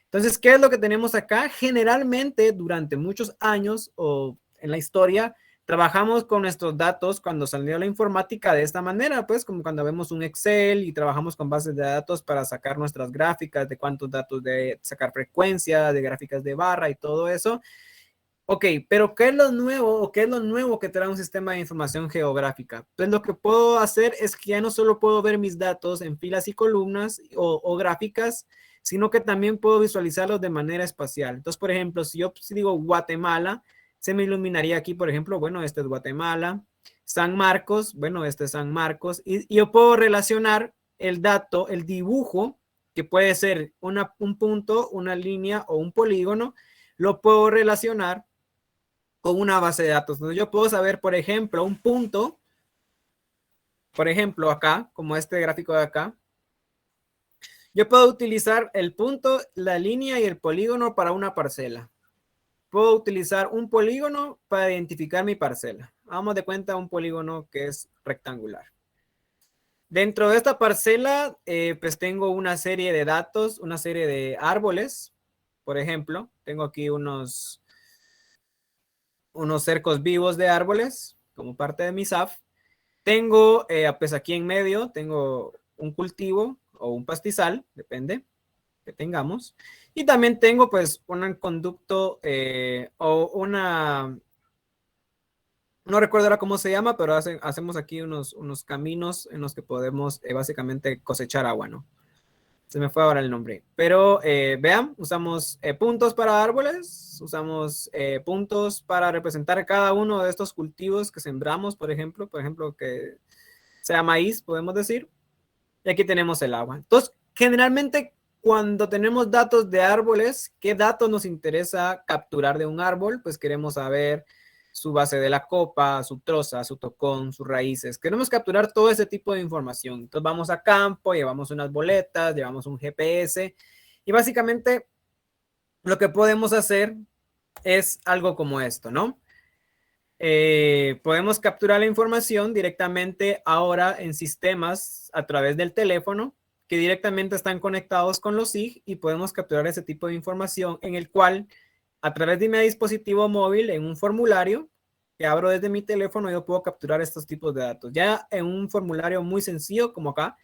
Entonces, ¿qué es lo que tenemos acá? Generalmente, durante muchos años o en la historia, trabajamos con nuestros datos cuando salió la informática de esta manera, pues como cuando vemos un Excel y trabajamos con bases de datos para sacar nuestras gráficas de cuántos datos, de sacar frecuencia, de gráficas de barra y todo eso. Ok, pero ¿qué es lo nuevo o qué es lo nuevo que trae un sistema de información geográfica? Pues lo que puedo hacer es que ya no solo puedo ver mis datos en filas y columnas o gráficas, sino que también puedo visualizarlos de manera espacial. Entonces, por ejemplo, si yo digo Guatemala, se me iluminaría aquí, por ejemplo, bueno, este es Guatemala. San Marcos, bueno, este es San Marcos. Y yo puedo relacionar el dato, el dibujo, que puede ser un punto, una línea o un polígono, lo puedo relacionar con una base de datos. Entonces yo puedo saber, por ejemplo, un punto, por ejemplo, acá, como este gráfico de acá. Yo puedo utilizar el punto, la línea y el polígono para una parcela. Puedo utilizar un polígono para identificar mi parcela. Vamos de cuenta un polígono que es rectangular. Dentro de esta parcela, pues tengo una serie de datos, una serie de árboles. Por ejemplo, tengo aquí unos cercos vivos de árboles como parte de mi SAF. Tengo, pues aquí en medio, tengo un cultivo o un pastizal, depende que tengamos. Y también tengo pues un conducto o una, no recuerdo ahora cómo se llama, pero hacemos aquí unos caminos en los que podemos básicamente cosechar agua, ¿no? Se me fue ahora el nombre. Pero vean, usamos puntos para árboles, usamos puntos para representar cada uno de estos cultivos que sembramos, por ejemplo, que sea maíz, podemos decir. Y aquí tenemos el agua. Entonces, generalmente cuando tenemos datos de árboles, ¿qué datos nos interesa capturar de un árbol? Pues queremos saber su base de la copa, su troza, su tocón, sus raíces. Queremos capturar todo ese tipo de información. Entonces vamos a campo, llevamos unas boletas, llevamos un GPS y básicamente lo que podemos hacer es algo como esto, ¿no? Podemos capturar la información directamente ahora en sistemas a través del teléfono que directamente están conectados con los SIG y podemos capturar ese tipo de información en el cual a través de mi dispositivo móvil en un formulario que abro desde mi teléfono yo puedo capturar estos tipos de datos. Ya en un formulario muy sencillo como acá,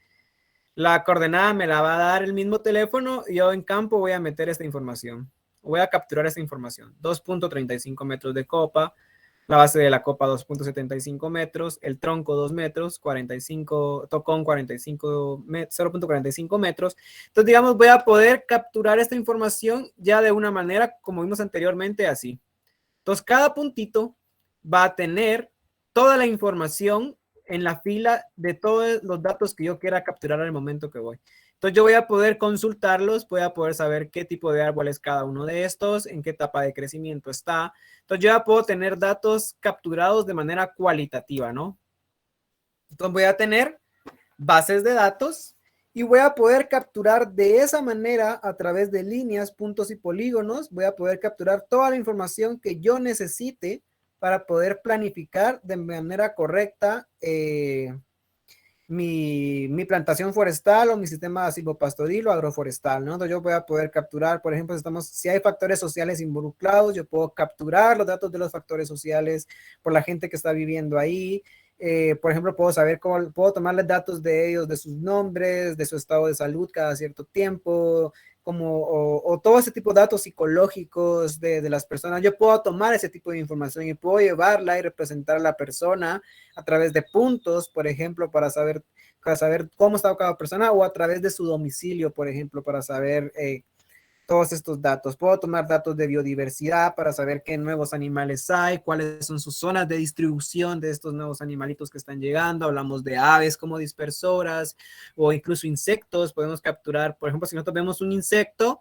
la coordenada me la va a dar el mismo teléfono y yo en campo voy a meter esta información. Voy a capturar esta información. 2.35 metros de copa, la base de la copa 2.75 metros, el tronco 2 metros, 45, tocón 0.45 metros. Entonces, digamos, voy a poder capturar esta información ya de una manera, como vimos anteriormente, así. Entonces, cada puntito va a tener toda la información en la fila de todos los datos que yo quiera capturar al momento que voy. Entonces yo voy a poder consultarlos, voy a poder saber qué tipo de árbol es cada uno de estos, en qué etapa de crecimiento está. Entonces yo ya puedo tener datos capturados de manera cualitativa, ¿no? Entonces voy a tener bases de datos y voy a poder capturar de esa manera a través de líneas, puntos y polígonos, voy a poder capturar toda la información que yo necesite para poder planificar de manera correcta mi plantación forestal o mi sistema silvopastoril o agroforestal, ¿no? Entonces yo voy a poder capturar, por ejemplo, si hay factores sociales involucrados, yo puedo capturar los datos de los factores sociales por la gente que está viviendo ahí. Por ejemplo, puedo tomarles datos de ellos, de sus nombres, de su estado de salud cada cierto tiempo, o todo ese tipo de datos psicológicos de las personas. Yo puedo tomar ese tipo de información y puedo llevarla y representar a la persona a través de puntos, por ejemplo, para saber cómo está cada persona, o a través de su domicilio, por ejemplo, para saber todos estos datos. Puedo tomar datos de biodiversidad para saber qué nuevos animales hay, cuáles son sus zonas de distribución de estos nuevos animalitos que están llegando. Hablamos de aves como dispersoras o incluso insectos. Podemos capturar, por ejemplo, si nosotros vemos un insecto,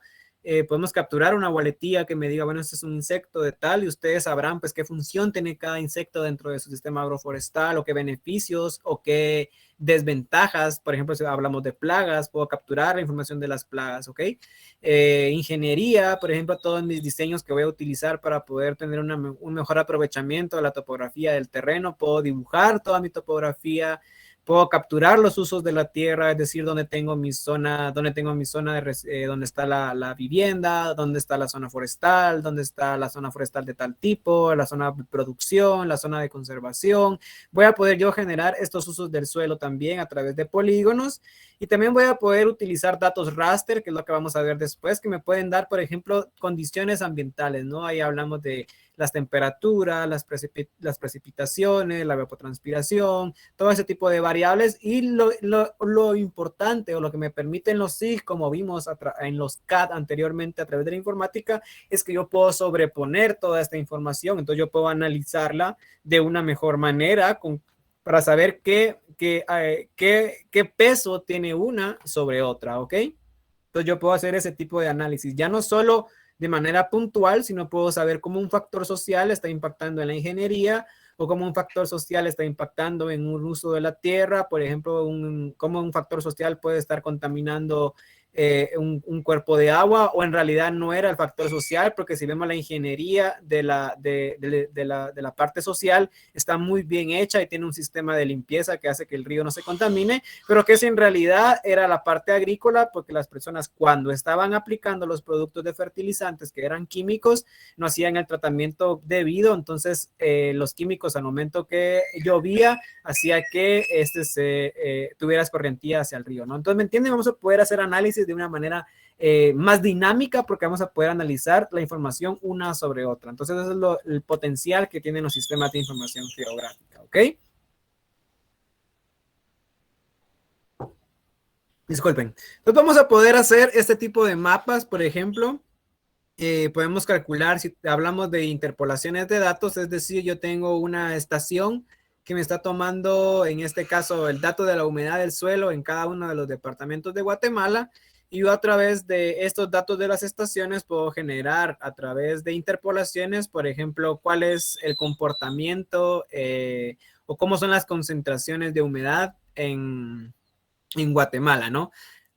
podemos capturar una boletilla que me diga, bueno, este es un insecto de tal, y ustedes sabrán pues qué función tiene cada insecto dentro de su sistema agroforestal, o qué beneficios o qué desventajas. Por ejemplo, si hablamos de plagas, puedo capturar la información de las plagas, ¿ok? Ingeniería, por ejemplo, todos mis diseños que voy a utilizar para poder tener un mejor aprovechamiento de la topografía del terreno, puedo dibujar toda mi topografía, puedo capturar los usos de la tierra, es decir, dónde tengo mi zona, dónde está la vivienda, dónde está la zona forestal, dónde está la zona forestal de tal tipo, la zona de producción, la zona de conservación. Voy a poder yo generar estos usos del suelo también a través de polígonos, y también voy a poder utilizar datos raster, que es lo que vamos a ver después, que me pueden dar, por ejemplo, condiciones ambientales, ¿no? Ahí hablamos de las temperaturas, las precipitaciones, la evapotranspiración, todo ese tipo de variables, y lo importante o lo que me permiten los SIG, como vimos en los CAD anteriormente a través de la informática, es que yo puedo sobreponer toda esta información, entonces yo puedo analizarla de una mejor manera para saber qué peso tiene una sobre otra, ¿ok? Entonces yo puedo hacer ese tipo de análisis, ya no solo de manera puntual, sino puedo saber cómo un factor social está impactando en la ingeniería, o cómo un factor social está impactando en un uso de la tierra, por ejemplo, cómo un factor social puede estar contaminando un cuerpo de agua, o en realidad no era el factor social, porque si vemos la ingeniería de la parte social, está muy bien hecha y tiene un sistema de limpieza que hace que el río no se contamine, pero que si en realidad era la parte agrícola, porque las personas cuando estaban aplicando los productos de fertilizantes que eran químicos, no hacían el tratamiento debido, entonces los químicos al momento que llovía, hacía que tuviera escorrentía hacia el río, ¿no? Entonces, ¿me entienden? Vamos a poder hacer análisis de una manera más dinámica, porque vamos a poder analizar la información una sobre otra. Entonces, ese es el potencial que tienen los sistemas de información geográfica, ¿ok? Disculpen. Entonces, vamos a poder hacer este tipo de mapas, por ejemplo. Podemos calcular, si hablamos de interpolaciones de datos, es decir, yo tengo una estación que me está tomando, en este caso, el dato de la humedad del suelo en cada uno de los departamentos de Guatemala, y yo a través de estos datos de las estaciones puedo generar a través de interpolaciones, por ejemplo, cuál es el comportamiento o cómo son las concentraciones de humedad en Guatemala, ¿no?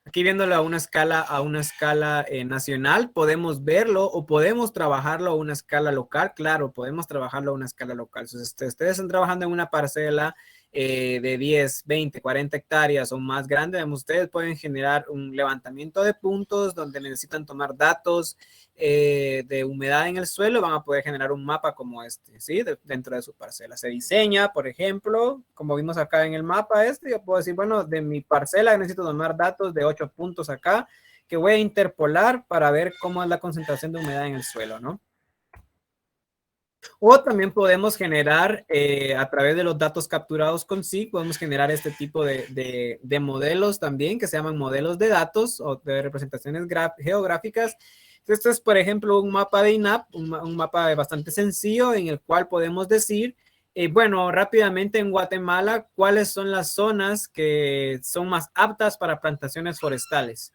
Aquí viéndolo a una escala nacional, podemos verlo o podemos trabajarlo a una escala local. Claro, podemos trabajarlo a una escala local. Si ustedes están trabajando en una parcela de 10, 20, 40 hectáreas o más grande, ustedes pueden generar un levantamiento de puntos donde necesitan tomar datos de humedad en el suelo. Van a poder generar un mapa como este, ¿sí? Dentro de su parcela. Se diseña, por ejemplo, como vimos acá en el mapa yo puedo decir, bueno, de mi parcela necesito tomar datos de 8 puntos acá, que voy a interpolar para ver cómo es la concentración de humedad en el suelo, ¿no? O también podemos generar, a través de los datos capturados con SIG, podemos generar este tipo de modelos también, que se llaman modelos de datos o de representaciones geográficas. Esto es, por ejemplo, un mapa de INAP, un mapa bastante sencillo en el cual podemos decir, bueno, rápidamente en Guatemala, ¿cuáles son las zonas que son más aptas para plantaciones forestales?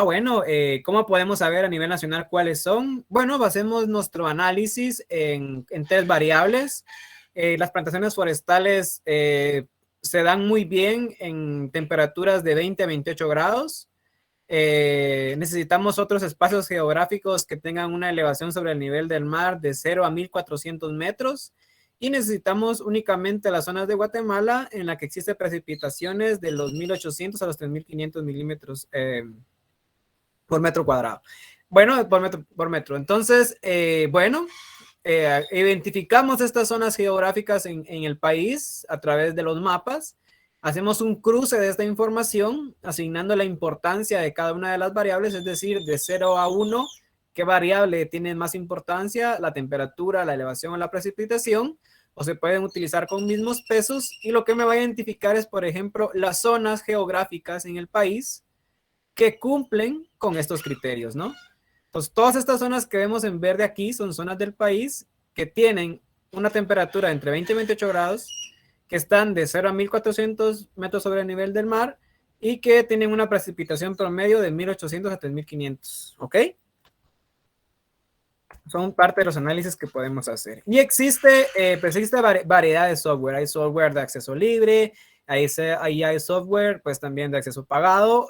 Bueno, ¿cómo podemos saber a nivel nacional cuáles son? Bueno, basemos nuestro análisis en 3 variables. Las plantaciones forestales se dan muy bien en temperaturas de 20 a 28 grados. Necesitamos otros espacios geográficos que tengan una elevación sobre el nivel del mar de 0 a 1400 metros. Y necesitamos únicamente las zonas de Guatemala en la que existen precipitaciones de los 1800 a los 3500 milímetros por metro cuadrado. Bueno, por metro. Entonces, bueno, identificamos estas zonas geográficas en el país a través de los mapas. Hacemos un cruce de esta información, asignando la importancia de cada una de las variables, es decir, de 0 a 1, qué variable tiene más importancia, la temperatura, la elevación o la precipitación, o se pueden utilizar con mismos pesos. Y lo que me va a identificar es, por ejemplo, las zonas geográficas en el país que cumplen con estos criterios, ¿no? Entonces, todas estas zonas que vemos en verde aquí son zonas del país que tienen una temperatura entre 20 y 28 grados, que están de 0 a 1400 metros sobre el nivel del mar y que tienen una precipitación promedio de 1800 a 3500, ¿ok? Son parte de los análisis que podemos hacer. Y existe variedad de software. Hay software de acceso libre, ahí hay software pues también de acceso pagado.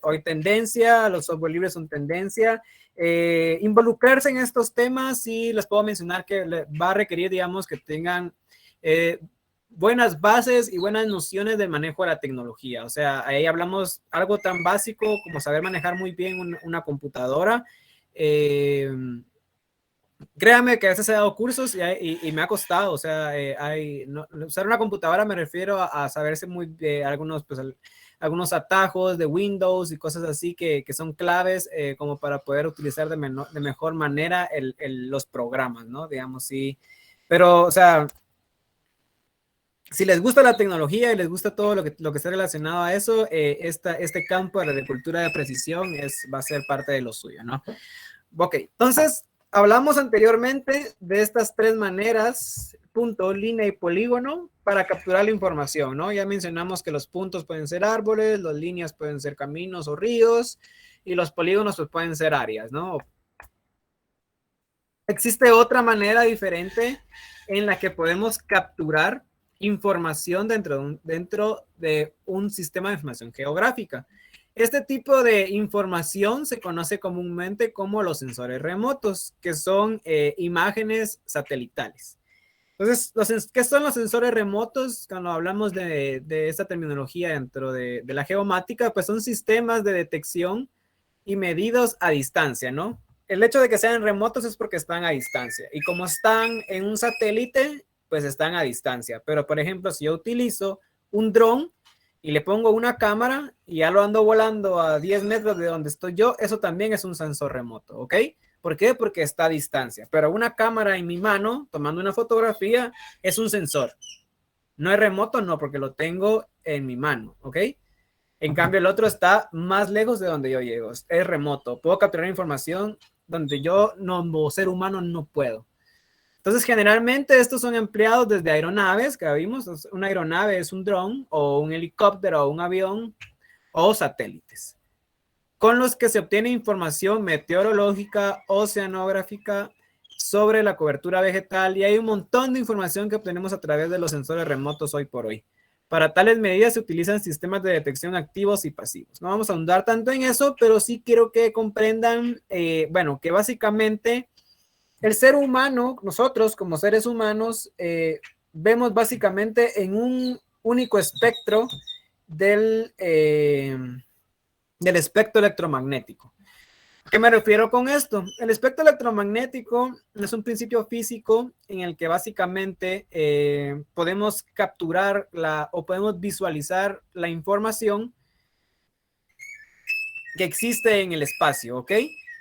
Hoy tendencia, los software libres son tendencia. Involucrarse en estos temas, sí les puedo mencionar que va a requerir, digamos, que tengan buenas bases y buenas nociones del manejo de la tecnología. O sea, ahí hablamos algo tan básico como saber manejar muy bien una computadora. Créame que a veces he dado cursos y me ha costado, o sea, usar una computadora me refiero a saberse muy algunos, pues, algunos atajos de Windows y cosas así que son claves como para poder utilizar de mejor manera los programas, ¿no? Digamos, sí. Pero, o sea, si les gusta la tecnología y les gusta todo lo que está relacionado a eso, este campo de la agricultura de precisión va a ser parte de lo suyo, ¿no? Ok, entonces hablamos anteriormente de estas tres maneras, punto, línea y polígono, para capturar la información, ¿no? Ya mencionamos que los puntos pueden ser árboles, las líneas pueden ser caminos o ríos, y los polígonos pues, pueden ser áreas, ¿no? Existe otra manera diferente en la que podemos capturar información dentro de un sistema de información geográfica. Este tipo de información se conoce comúnmente como los sensores remotos, que son imágenes satelitales. Entonces, ¿qué son los sensores remotos? Cuando hablamos de esta terminología dentro de la geomática, pues son sistemas de detección y medidos a distancia, ¿no? El hecho de que sean remotos es porque están a distancia. Y como están en un satélite, pues están a distancia. Pero, por ejemplo, si yo utilizo un dron y le pongo una cámara y ya lo ando volando a 10 metros de donde estoy yo, eso también es un sensor remoto, ¿ok? ¿Por qué? Porque está a distancia. Pero una cámara en mi mano, tomando una fotografía, es un sensor. No es remoto, no, porque lo tengo en mi mano, ¿ok? En cambio, el otro está más lejos de donde yo llego. Es remoto. Puedo capturar información donde yo, como ser humano, no puedo. Entonces, generalmente estos son empleados desde aeronaves, que vimos. Una aeronave es un dron o un helicóptero o un avión o satélites, con los que se obtiene información meteorológica, oceanográfica sobre la cobertura vegetal, y hay un montón de información que obtenemos a través de los sensores remotos hoy por hoy. Para tales medidas se utilizan sistemas de detección activos y pasivos. No vamos a ahondar tanto en eso, pero sí quiero que comprendan, bueno, que básicamente el ser humano, nosotros como seres humanos, vemos básicamente en un único espectro del espectro electromagnético. ¿A qué me refiero con esto? El espectro electromagnético es un principio físico en el que básicamente podemos capturar o podemos visualizar la información que existe en el espacio, ¿ok?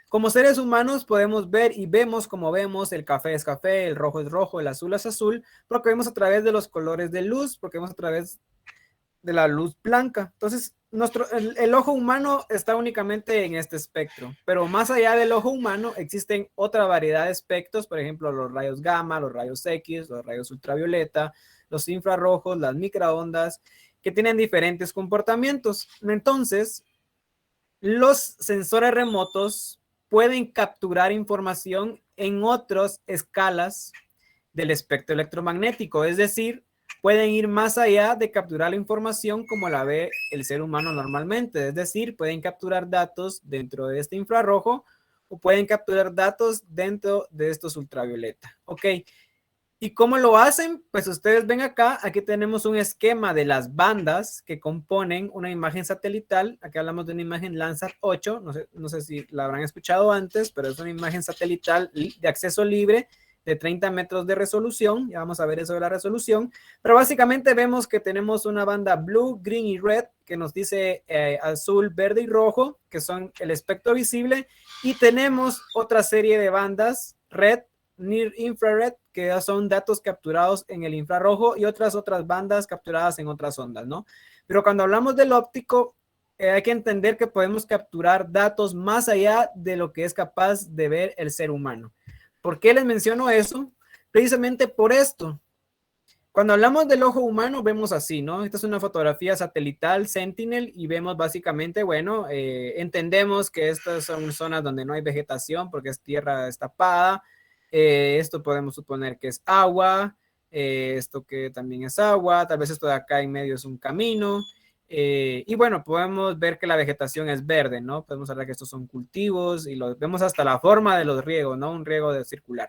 Como seres humanos podemos ver y vemos como vemos, el café es café, el rojo es rojo, el azul es azul, porque vemos a través de los colores de luz, porque vemos a través de la luz blanca. Entonces, el ojo humano está únicamente en este espectro, pero más allá del ojo humano existen otra variedad de espectros, por ejemplo, los rayos gamma, los rayos X, los rayos ultravioleta, los infrarrojos, las microondas, que tienen diferentes comportamientos. Entonces, los sensores remotos pueden capturar información en otras escalas del espectro electromagnético, es decir, pueden ir más allá de capturar la información como la ve el ser humano normalmente, es decir, pueden capturar datos dentro de este infrarrojo o pueden capturar datos dentro de estos ultravioleta. Ok, ¿y cómo lo hacen? Pues ustedes ven acá, aquí tenemos un esquema de las bandas que componen una imagen satelital. Aquí hablamos de una imagen Landsat 8, no sé si la habrán escuchado antes, pero es una imagen satelital de acceso libre de 30 metros de resolución. Ya vamos a ver eso de la resolución. Pero básicamente vemos que tenemos una banda blue, green y red que nos dice azul, verde y rojo, que son el espectro visible. Y tenemos otra serie de bandas red, near infrared, que son datos capturados en el infrarrojo, y otras bandas capturadas en otras ondas, ¿no? Pero cuando hablamos del óptico, hay que entender que podemos capturar datos más allá de lo que es capaz de ver el ser humano. ¿Por qué les menciono eso? Precisamente por esto. Cuando hablamos del ojo humano, vemos así, ¿no? Esta es una fotografía satelital Sentinel y vemos básicamente, bueno, entendemos que estas son zonas donde no hay vegetación porque es tierra destapada. Esto podemos suponer que es agua, esto que también es agua, tal vez esto de acá en medio es un camino. Y bueno, podemos ver que la vegetación es verde, ¿no? Podemos hablar que estos son cultivos y vemos hasta la forma de los riegos, ¿no? Un riego circular.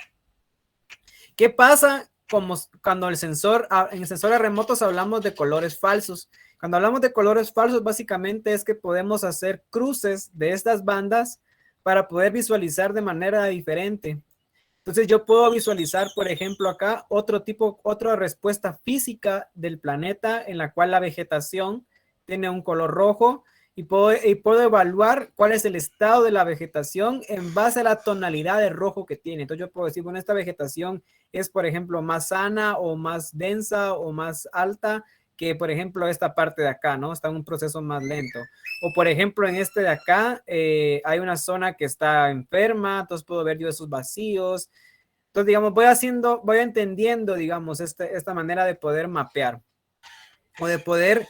¿Qué pasa como cuando en sensores remotos hablamos de colores falsos. Cuando hablamos de colores falsos, básicamente es que podemos hacer cruces de estas bandas para poder visualizar de manera diferente. Entonces yo puedo visualizar, por ejemplo, acá otra respuesta física del planeta en la cual la vegetación tiene un color rojo y puedo evaluar cuál es el estado de la vegetación en base a la tonalidad de rojo que tiene. Entonces yo puedo decir, bueno, esta vegetación es, por ejemplo, más sana o más densa o más alta que, por ejemplo, esta parte de acá, ¿no? Está en un proceso más lento. O, por ejemplo, en este de acá hay una zona que está enferma, entonces puedo ver yo esos vacíos. Entonces, digamos, voy entendiendo, digamos, esta manera de poder mapear o de poder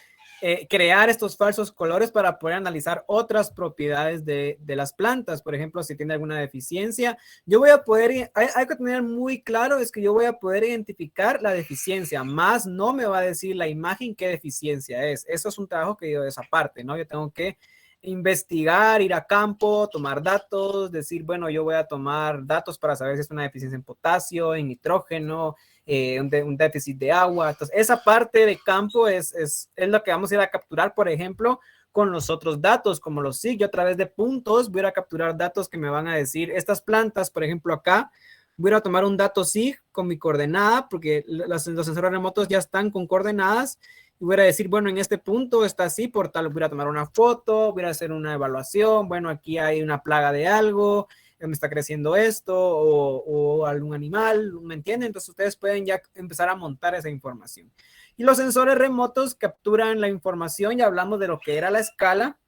crear estos falsos colores para poder analizar otras propiedades de las plantas. Por ejemplo, si tiene alguna deficiencia, yo voy a poder, hay que tener muy claro, es que yo voy a poder identificar la deficiencia, más no me va a decir la imagen qué deficiencia es. Eso es un trabajo que yo de esa parte, ¿no? Yo tengo que investigar, ir a campo, tomar datos, decir, bueno, yo voy a tomar datos para saber si es una deficiencia en potasio, en nitrógeno, un déficit de agua. Entonces, esa parte de campo es lo que vamos a ir a capturar, por ejemplo, con los otros datos, como los SIG. Yo a través de puntos voy a capturar datos que me van a decir estas plantas, por ejemplo, acá. Voy a tomar un dato SIG con mi coordenada, porque los sensores remotos ya están con coordenadas. Y voy a decir, bueno, en este punto está así, por tal, voy a tomar una foto, voy a hacer una evaluación. Bueno, aquí hay una plaga de algo, me está creciendo esto, o algún animal, ¿me entienden? Entonces ustedes pueden ya empezar a montar esa información. Y los sensores remotos capturan la información, ya hablamos de lo que era la escala.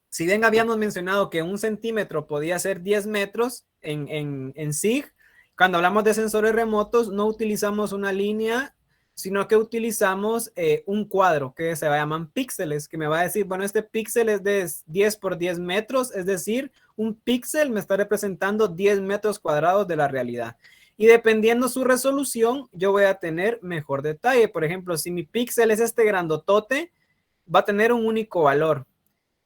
Si bien habíamos mencionado que 1 centímetro podía ser 10 metros en SIG, cuando hablamos de sensores remotos no utilizamos una línea, sino que utilizamos un cuadro que se llaman píxeles, que me va a decir, bueno, este píxel es de 10 por 10 metros, es decir, un píxel me está representando 10 metros cuadrados de la realidad. Y dependiendo su resolución, yo voy a tener mejor detalle. Por ejemplo, si mi píxel es este grandotote, va a tener un único valor.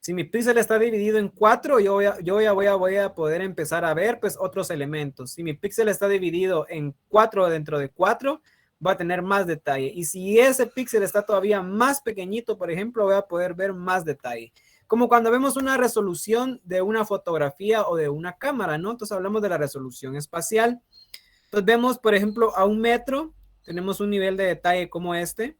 Si mi píxel está dividido en 4, yo ya voy a poder empezar a ver pues otros elementos. Si mi píxel está dividido en 4 dentro de 4, va a tener más detalle. Y si ese píxel está todavía más pequeñito, por ejemplo, voy a poder ver más detalle. Como cuando vemos una resolución de una fotografía o de una cámara, ¿no? Entonces hablamos de la resolución espacial. Entonces vemos, por ejemplo, a 1 metro tenemos un nivel de detalle como este.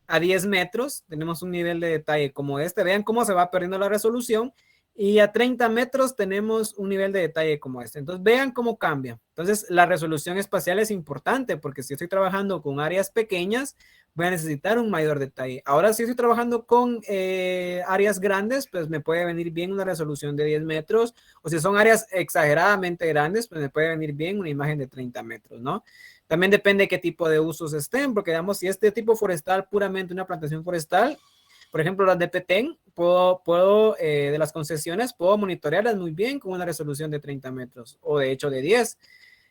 A 10 metros tenemos un nivel de detalle como este. Vean cómo se va perdiendo la resolución. Y a 30 metros tenemos un nivel de detalle como este. Entonces vean cómo cambia. Entonces la resolución espacial es importante porque si estoy trabajando con áreas pequeñas, voy a necesitar un mayor detalle. Ahora si estoy trabajando con áreas grandes, pues me puede venir bien una resolución de 10 metros. O si son áreas exageradamente grandes, pues me puede venir bien una imagen de 30 metros, ¿no? También depende de qué tipo de usos estén, porque digamos, si este tipo forestal, puramente una plantación forestal, por ejemplo, las de Petén, de las concesiones, puedo monitorearlas muy bien con una resolución de 30 metros o de hecho de 10.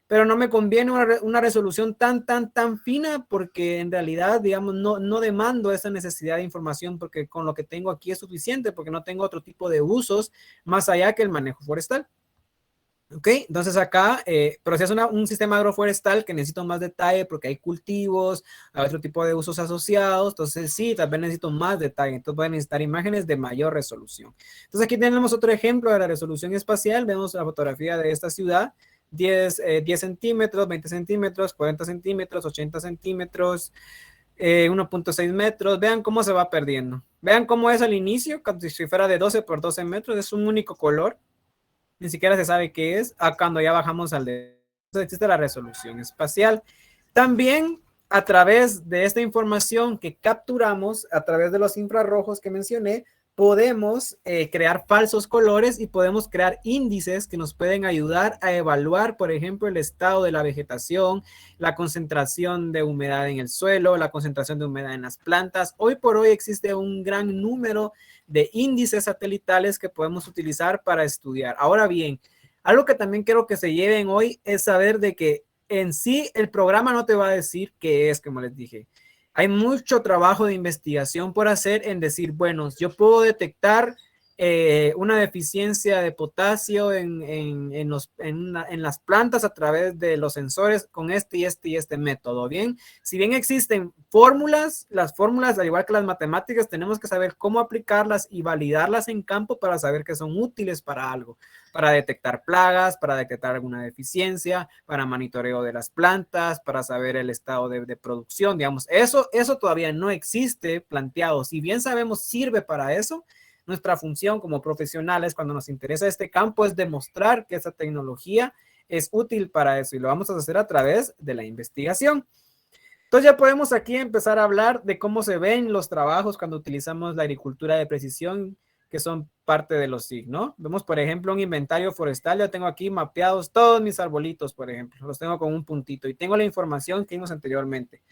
Pero no me conviene una resolución tan fina porque en realidad, digamos, no demando esa necesidad de información porque con lo que tengo aquí es suficiente porque no tengo otro tipo de usos más allá que el manejo forestal. Ok, entonces acá, pero si es un sistema agroforestal que necesito más detalle porque hay cultivos, hay otro tipo de usos asociados, entonces sí, tal vez necesito más detalle, entonces voy a necesitar imágenes de mayor resolución. Entonces aquí tenemos otro ejemplo de la resolución espacial, vemos la fotografía de esta ciudad, 10 centímetros, 20 centímetros, 40 centímetros, 80 centímetros, 1.6 metros, vean cómo se va perdiendo. Vean cómo es al inicio, como si fuera de 12 por 12 metros, es un único color. Ni siquiera se sabe qué es, cuando ya bajamos al de... Entonces existe la resolución espacial. También a través de esta información que capturamos, a través de los infrarrojos que mencioné, podemos crear falsos colores y podemos crear índices que nos pueden ayudar a evaluar, por ejemplo, el estado de la vegetación, la concentración de humedad en el suelo, la concentración de humedad en las plantas. Hoy por hoy existe un gran número de índices satelitales que podemos utilizar para estudiar. Ahora bien, algo que también quiero que se lleven hoy es saber de que en sí el programa no te va a decir qué es, como les dije. Hay mucho trabajo de investigación por hacer en decir, bueno, yo puedo detectar una deficiencia de potasio en las plantas a través de los sensores con este y este método. Bien, si bien existen fórmulas, las fórmulas, al igual que las matemáticas, tenemos que saber cómo aplicarlas y validarlas en campo para saber que son útiles para algo, para detectar plagas, para detectar alguna deficiencia, para monitoreo de las plantas, para saber el estado de producción, digamos. Eso todavía no existe planteado. Si bien sabemos sirve para eso, nuestra función como profesionales cuando nos interesa este campo es demostrar que esa tecnología es útil para eso y lo vamos a hacer a través de la investigación. Entonces ya podemos aquí empezar a hablar de cómo se ven los trabajos cuando utilizamos la agricultura de precisión, que son parte de los SIG, ¿no? Vemos, por ejemplo, un inventario forestal. Yo tengo aquí mapeados todos mis arbolitos, por ejemplo. Los tengo con un puntito y tengo la información que vimos anteriormente.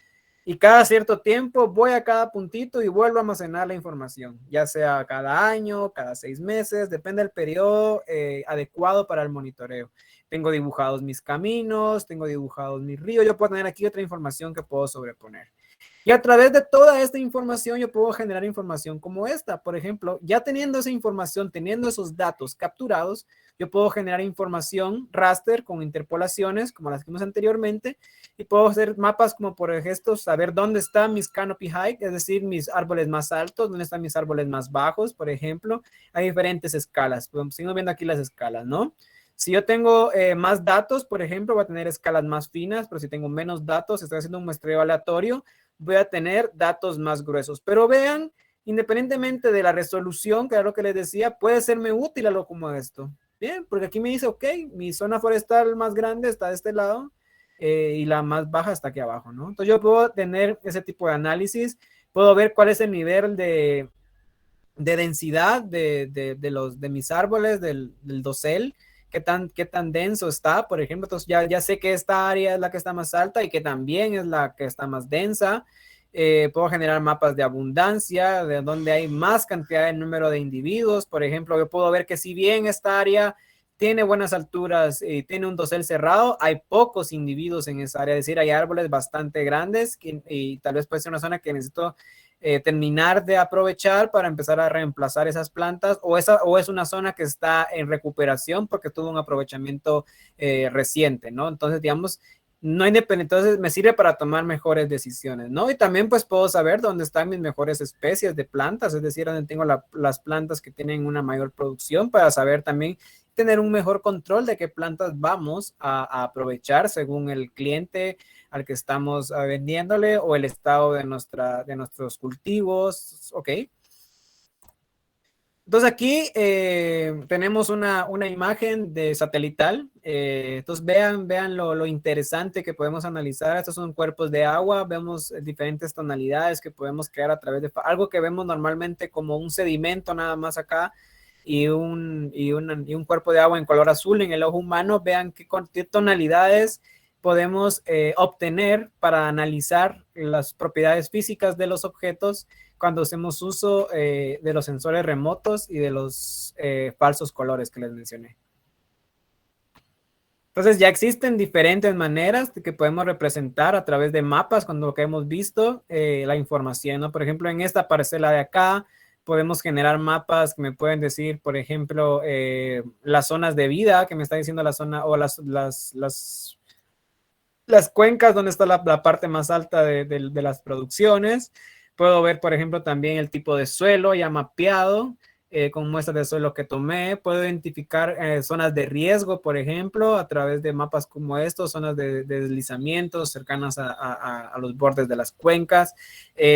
Y cada cierto tiempo voy a cada puntito y vuelvo a almacenar la información, ya sea cada año, cada 6 meses, depende del periodo adecuado para el monitoreo. Tengo dibujados mis caminos, tengo dibujados mis ríos, yo puedo tener aquí otra información que puedo sobreponer. Y a través de toda esta información yo puedo generar información como esta. Por ejemplo, ya teniendo esa información, teniendo esos datos capturados, yo puedo generar información raster con interpolaciones como las que vimos anteriormente y puedo hacer mapas como por ejemplo saber dónde están mis canopy height, es decir, mis árboles más altos, dónde están mis árboles más bajos, por ejemplo. Hay diferentes escalas. Seguimos viendo aquí las escalas, ¿no? Si yo tengo más datos, por ejemplo, voy a tener escalas más finas, pero si tengo menos datos, estoy haciendo un muestreo aleatorio, voy a tener datos más gruesos. Pero vean, independientemente de la resolución, que era lo que les decía, puede serme útil algo como esto. Bien, porque aquí me dice, ok, mi zona forestal más grande está de este lado y la más baja está aquí abajo, ¿no? Entonces yo puedo tener ese tipo de análisis, puedo ver cuál es el nivel de densidad de mis árboles, del dosel, qué tan denso está, por ejemplo. Entonces ya sé que esta área es la que está más alta y que también es la que está más densa. Puedo generar mapas de abundancia, de donde hay más cantidad de número de individuos. Por ejemplo, yo puedo ver que si bien esta área tiene buenas alturas y tiene un dosel cerrado, hay pocos individuos en esa área, es decir, hay árboles bastante grandes y tal vez puede ser una zona que necesito terminar de aprovechar para empezar a reemplazar esas plantas o es una zona que está en recuperación porque tuvo un aprovechamiento reciente, ¿no? Entonces, digamos, no independiente, entonces me sirve para tomar mejores decisiones, ¿no? Y también pues puedo saber dónde están mis mejores especies de plantas, es decir, dónde tengo las plantas que tienen una mayor producción para saber también tener un mejor control de qué plantas vamos a aprovechar según el cliente al que estamos vendiéndole o el estado de nuestros cultivos, ¿ok? Entonces aquí tenemos una imagen de satelital. Entonces vean lo interesante que podemos analizar. Estos son cuerpos de agua. Vemos diferentes tonalidades que podemos crear a través de algo que vemos normalmente como un sedimento nada más acá y un cuerpo de agua en color azul en el ojo humano. Vean qué tonalidades podemos obtener para analizar las propiedades físicas de los objetos cuando hacemos uso de los sensores remotos y de los falsos colores que les mencioné. Entonces ya existen diferentes maneras de que podemos representar a través de mapas cuando lo que hemos visto la información, ¿no? Por ejemplo, en esta parcela de acá podemos generar mapas que me pueden decir, por ejemplo, las zonas de vida que me está diciendo la zona o las cuencas donde está la parte más alta de las producciones. Puedo ver, por ejemplo, también el tipo de suelo ya mapeado con muestras de suelo que tomé. Puedo identificar zonas de riesgo, por ejemplo, a través de mapas como estos, zonas de deslizamientos cercanas a los bordes de las cuencas.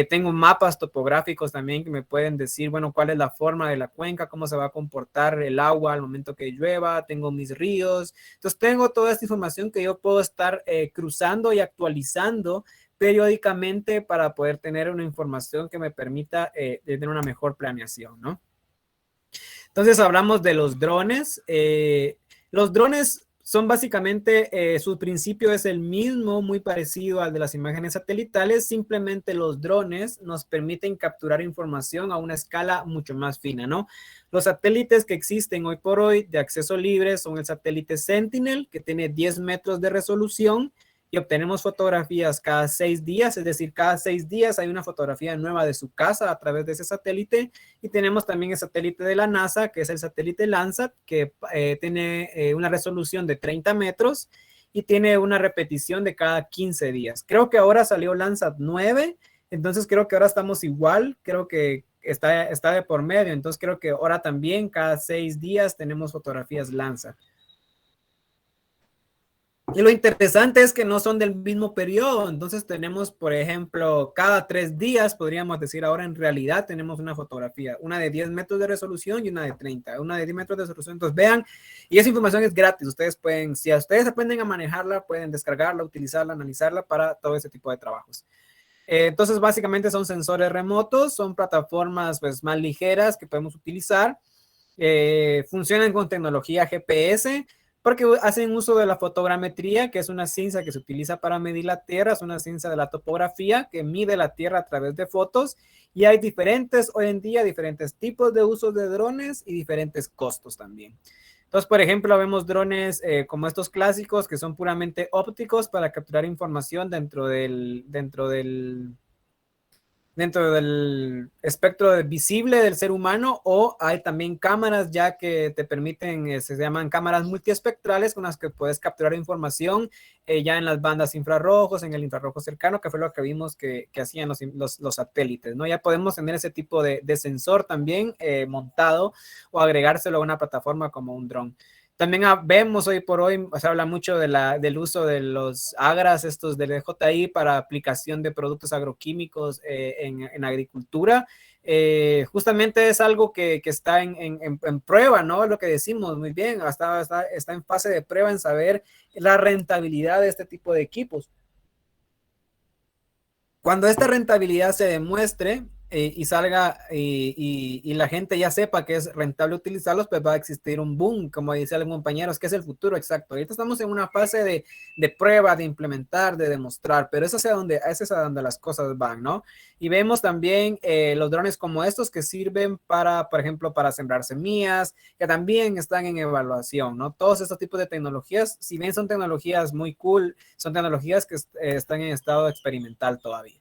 Tengo mapas topográficos también que me pueden decir, bueno, cuál es la forma de la cuenca, cómo se va a comportar el agua al momento que llueva. Tengo mis ríos. Entonces, tengo toda esta información que yo puedo estar cruzando y actualizando periódicamente para poder tener una información que me permita tener una mejor planeación, ¿no? Entonces hablamos de los drones. Los drones son básicamente, su principio es el mismo, muy parecido al de las imágenes satelitales. Simplemente los drones nos permiten capturar información a una escala mucho más fina, ¿no? Los satélites que existen hoy por hoy de acceso libre son el satélite Sentinel, que tiene 10 metros de resolución, y obtenemos fotografías cada 6 días, es decir, cada 6 días hay una fotografía nueva de su casa a través de ese satélite. Y tenemos también el satélite de la NASA, que es el satélite Landsat, que tiene una resolución de 30 metros y tiene una repetición de cada 15 días. Creo que ahora salió Landsat 9, entonces creo que ahora estamos igual, creo que está de por medio, entonces creo que ahora también cada 6 días tenemos fotografías Landsat. Y lo interesante es que no son del mismo periodo, entonces tenemos, por ejemplo, cada 3 días, podríamos decir ahora en realidad tenemos una fotografía, una de 10 metros de resolución y una de 30, una de 10 metros de resolución. Entonces vean, y esa información es gratis, ustedes pueden, si ustedes aprenden a manejarla, pueden descargarla, utilizarla, analizarla para todo ese tipo de trabajos. Entonces básicamente son sensores remotos, son plataformas pues más ligeras que podemos utilizar, funcionan con tecnología GPS, porque hacen uso de la fotogrametría, que es una ciencia que se utiliza para medir la Tierra, es una ciencia de la topografía que mide la Tierra a través de fotos, y hay hoy en día, diferentes tipos de usos de drones y diferentes costos también. Entonces, por ejemplo, vemos drones como estos clásicos que son puramente ópticos para capturar información dentro del espectro visible del ser humano, o hay también cámaras ya que te permiten, se llaman cámaras multiespectrales, con las que puedes capturar información ya en las bandas infrarrojos, en el infrarrojo cercano, que fue lo que vimos que hacían los satélites, ¿no? Ya podemos tener ese tipo de sensor también montado o agregárselo a una plataforma como un dron. También vemos hoy por hoy, se habla mucho del uso de los agras, estos del DJI, para aplicación de productos agroquímicos en agricultura. Justamente es algo que está en prueba, ¿no? Es lo que decimos, muy bien, está en fase de prueba en saber la rentabilidad de este tipo de equipos. Cuando esta rentabilidad se demuestre y salga y la gente ya sepa que es rentable utilizarlos, pues va a existir un boom, como dice algún compañero, es que es el futuro, exacto. Ahorita estamos en una fase de prueba, de implementar, de demostrar, pero eso es a donde las cosas van, ¿no? Y vemos también los drones como estos que sirven para, por ejemplo, para sembrar semillas, que también están en evaluación, ¿no? Todos estos tipos de tecnologías, si bien son tecnologías muy cool, son tecnologías que están en estado experimental todavía.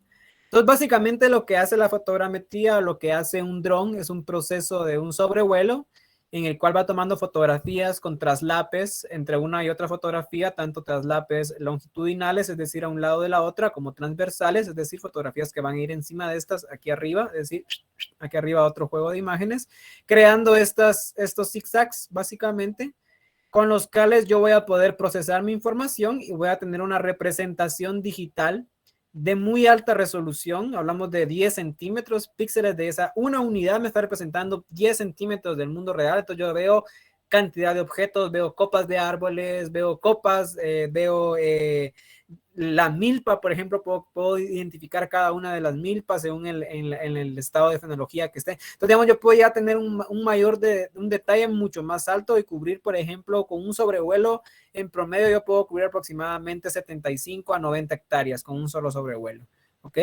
Entonces, básicamente lo que hace la fotogrametría, lo que hace un dron, es un proceso de un sobrevuelo en el cual va tomando fotografías con traslapes entre una y otra fotografía, tanto traslapes longitudinales, es decir, a un lado de la otra, como transversales, es decir, fotografías que van a ir encima de estas aquí arriba, es decir, aquí arriba otro juego de imágenes, creando estos zigzags, básicamente, con los cuales yo voy a poder procesar mi información y voy a tener una representación digital de muy alta resolución. Hablamos de 10 centímetros, píxeles de una unidad me está representando 10 centímetros del mundo real. Entonces yo veo cantidad de objetos, veo copas de árboles, veo copas, veo la milpa, por ejemplo, puedo identificar cada una de las milpas según en el estado de fenología que esté. Entonces, digamos, yo puedo ya tener un detalle mucho más alto y cubrir, por ejemplo, con un sobrevuelo, en promedio yo puedo cubrir aproximadamente 75 a 90 hectáreas con un solo sobrevuelo, ¿ok?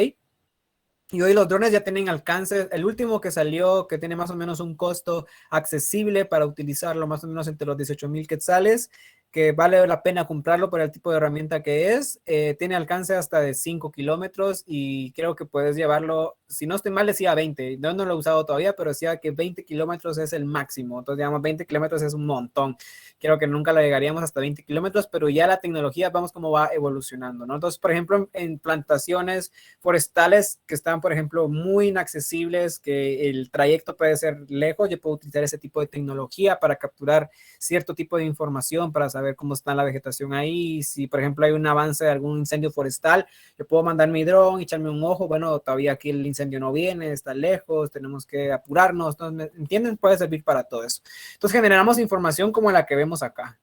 Y hoy los drones ya tienen alcance. El último que salió, que tiene más o menos un costo accesible para utilizarlo, más o menos entre los 18,000 quetzales, que vale la pena comprarlo por el tipo de herramienta que es. Tiene alcance hasta de 5 kilómetros y creo que puedes llevarlo, si no estoy mal, decía 20. No lo he usado todavía, pero decía que 20 kilómetros es el máximo. Entonces, digamos, 20 kilómetros es un montón. Creo que nunca la llegaríamos hasta 20 kilómetros, pero ya la tecnología, vamos cómo va evolucionando, ¿no? Entonces, por ejemplo, en plantaciones forestales que están, por ejemplo, muy inaccesibles, que el trayecto puede ser lejos, yo puedo utilizar ese tipo de tecnología para capturar cierto tipo de información, para saber cómo está la vegetación ahí. Si, por ejemplo, hay un avance de algún incendio forestal, yo puedo mandar mi dron, echarme un ojo, bueno, todavía aquí el incendio no viene, está lejos, tenemos que apurarnos. Entonces, ¿entienden? Puede servir para todo eso. Entonces, generamos información como la que vemos acá.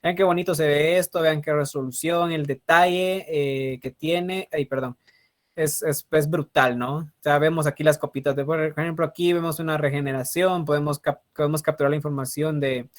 Vean qué bonito se ve esto, vean qué resolución, el detalle que tiene. Ay, perdón. Es brutal, ¿no? O sea, vemos aquí las copitas. Por ejemplo, aquí vemos una regeneración. Podemos capturar la información de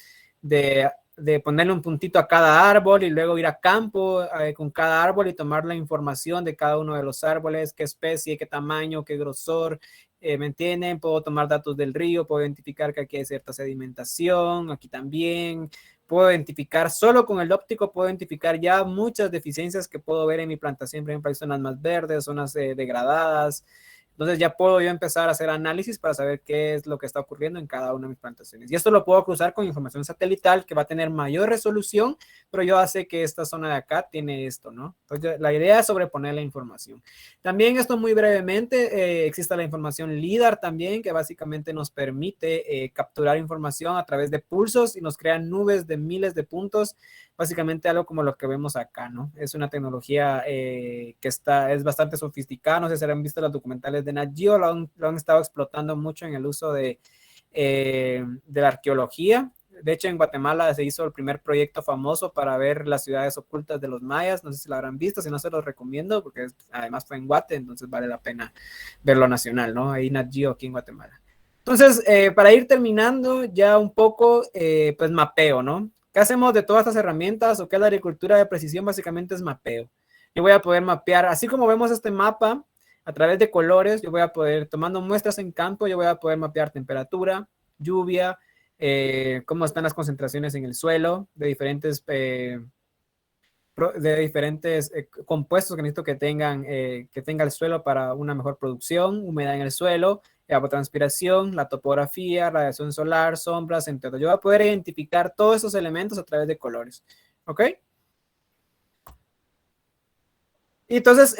ponerle un puntito a cada árbol y luego ir a campo con cada árbol y tomar la información de cada uno de los árboles, qué especie, qué tamaño, qué grosor. ¿Me entienden? Puedo tomar datos del río, puedo identificar que aquí hay cierta sedimentación, aquí también. puedo identificar, solo con el óptico puedo identificar ya muchas deficiencias que puedo ver en mi plantación. Por ejemplo, hay zonas más verdes, zonas degradadas. Entonces ya puedo yo empezar a hacer análisis para saber qué es lo que está ocurriendo en cada una de mis plantaciones. Y esto lo puedo cruzar con información satelital que va a tener mayor resolución, pero yo ya sé que esta zona de acá tiene esto, ¿no? Entonces la idea es sobreponer la información. También esto muy brevemente, existe la información LIDAR también, que básicamente nos permite capturar información a través de pulsos y nos crean nubes de miles de puntos. Básicamente algo como lo que vemos acá, ¿no? Es una tecnología que es bastante sofisticada. No sé si han visto los documentales de Nat Geo, lo han estado explotando mucho en el uso de la arqueología. De hecho, en Guatemala se hizo el primer proyecto famoso para ver las ciudades ocultas de los mayas. No sé si lo habrán visto, si no se los recomiendo, porque además fue en Guate, entonces vale la pena verlo nacional, ¿no? Ahí Nat Geo aquí en Guatemala. Entonces, para ir terminando ya un poco, pues mapeo, ¿no? ¿Qué hacemos de todas estas herramientas o qué es la agricultura de precisión? Básicamente es mapeo. Yo voy a poder mapear, así como vemos este mapa, a través de colores, yo voy a poder, tomando muestras en campo, yo voy a poder mapear temperatura, lluvia, cómo están las concentraciones en el suelo, de diferentes compuestos que necesito que tenga el suelo para una mejor producción, humedad en el suelo, evapotranspiración, la topografía, radiación solar, sombras, entre otros. Yo voy a poder identificar todos esos elementos a través de colores. ¿Ok? Y entonces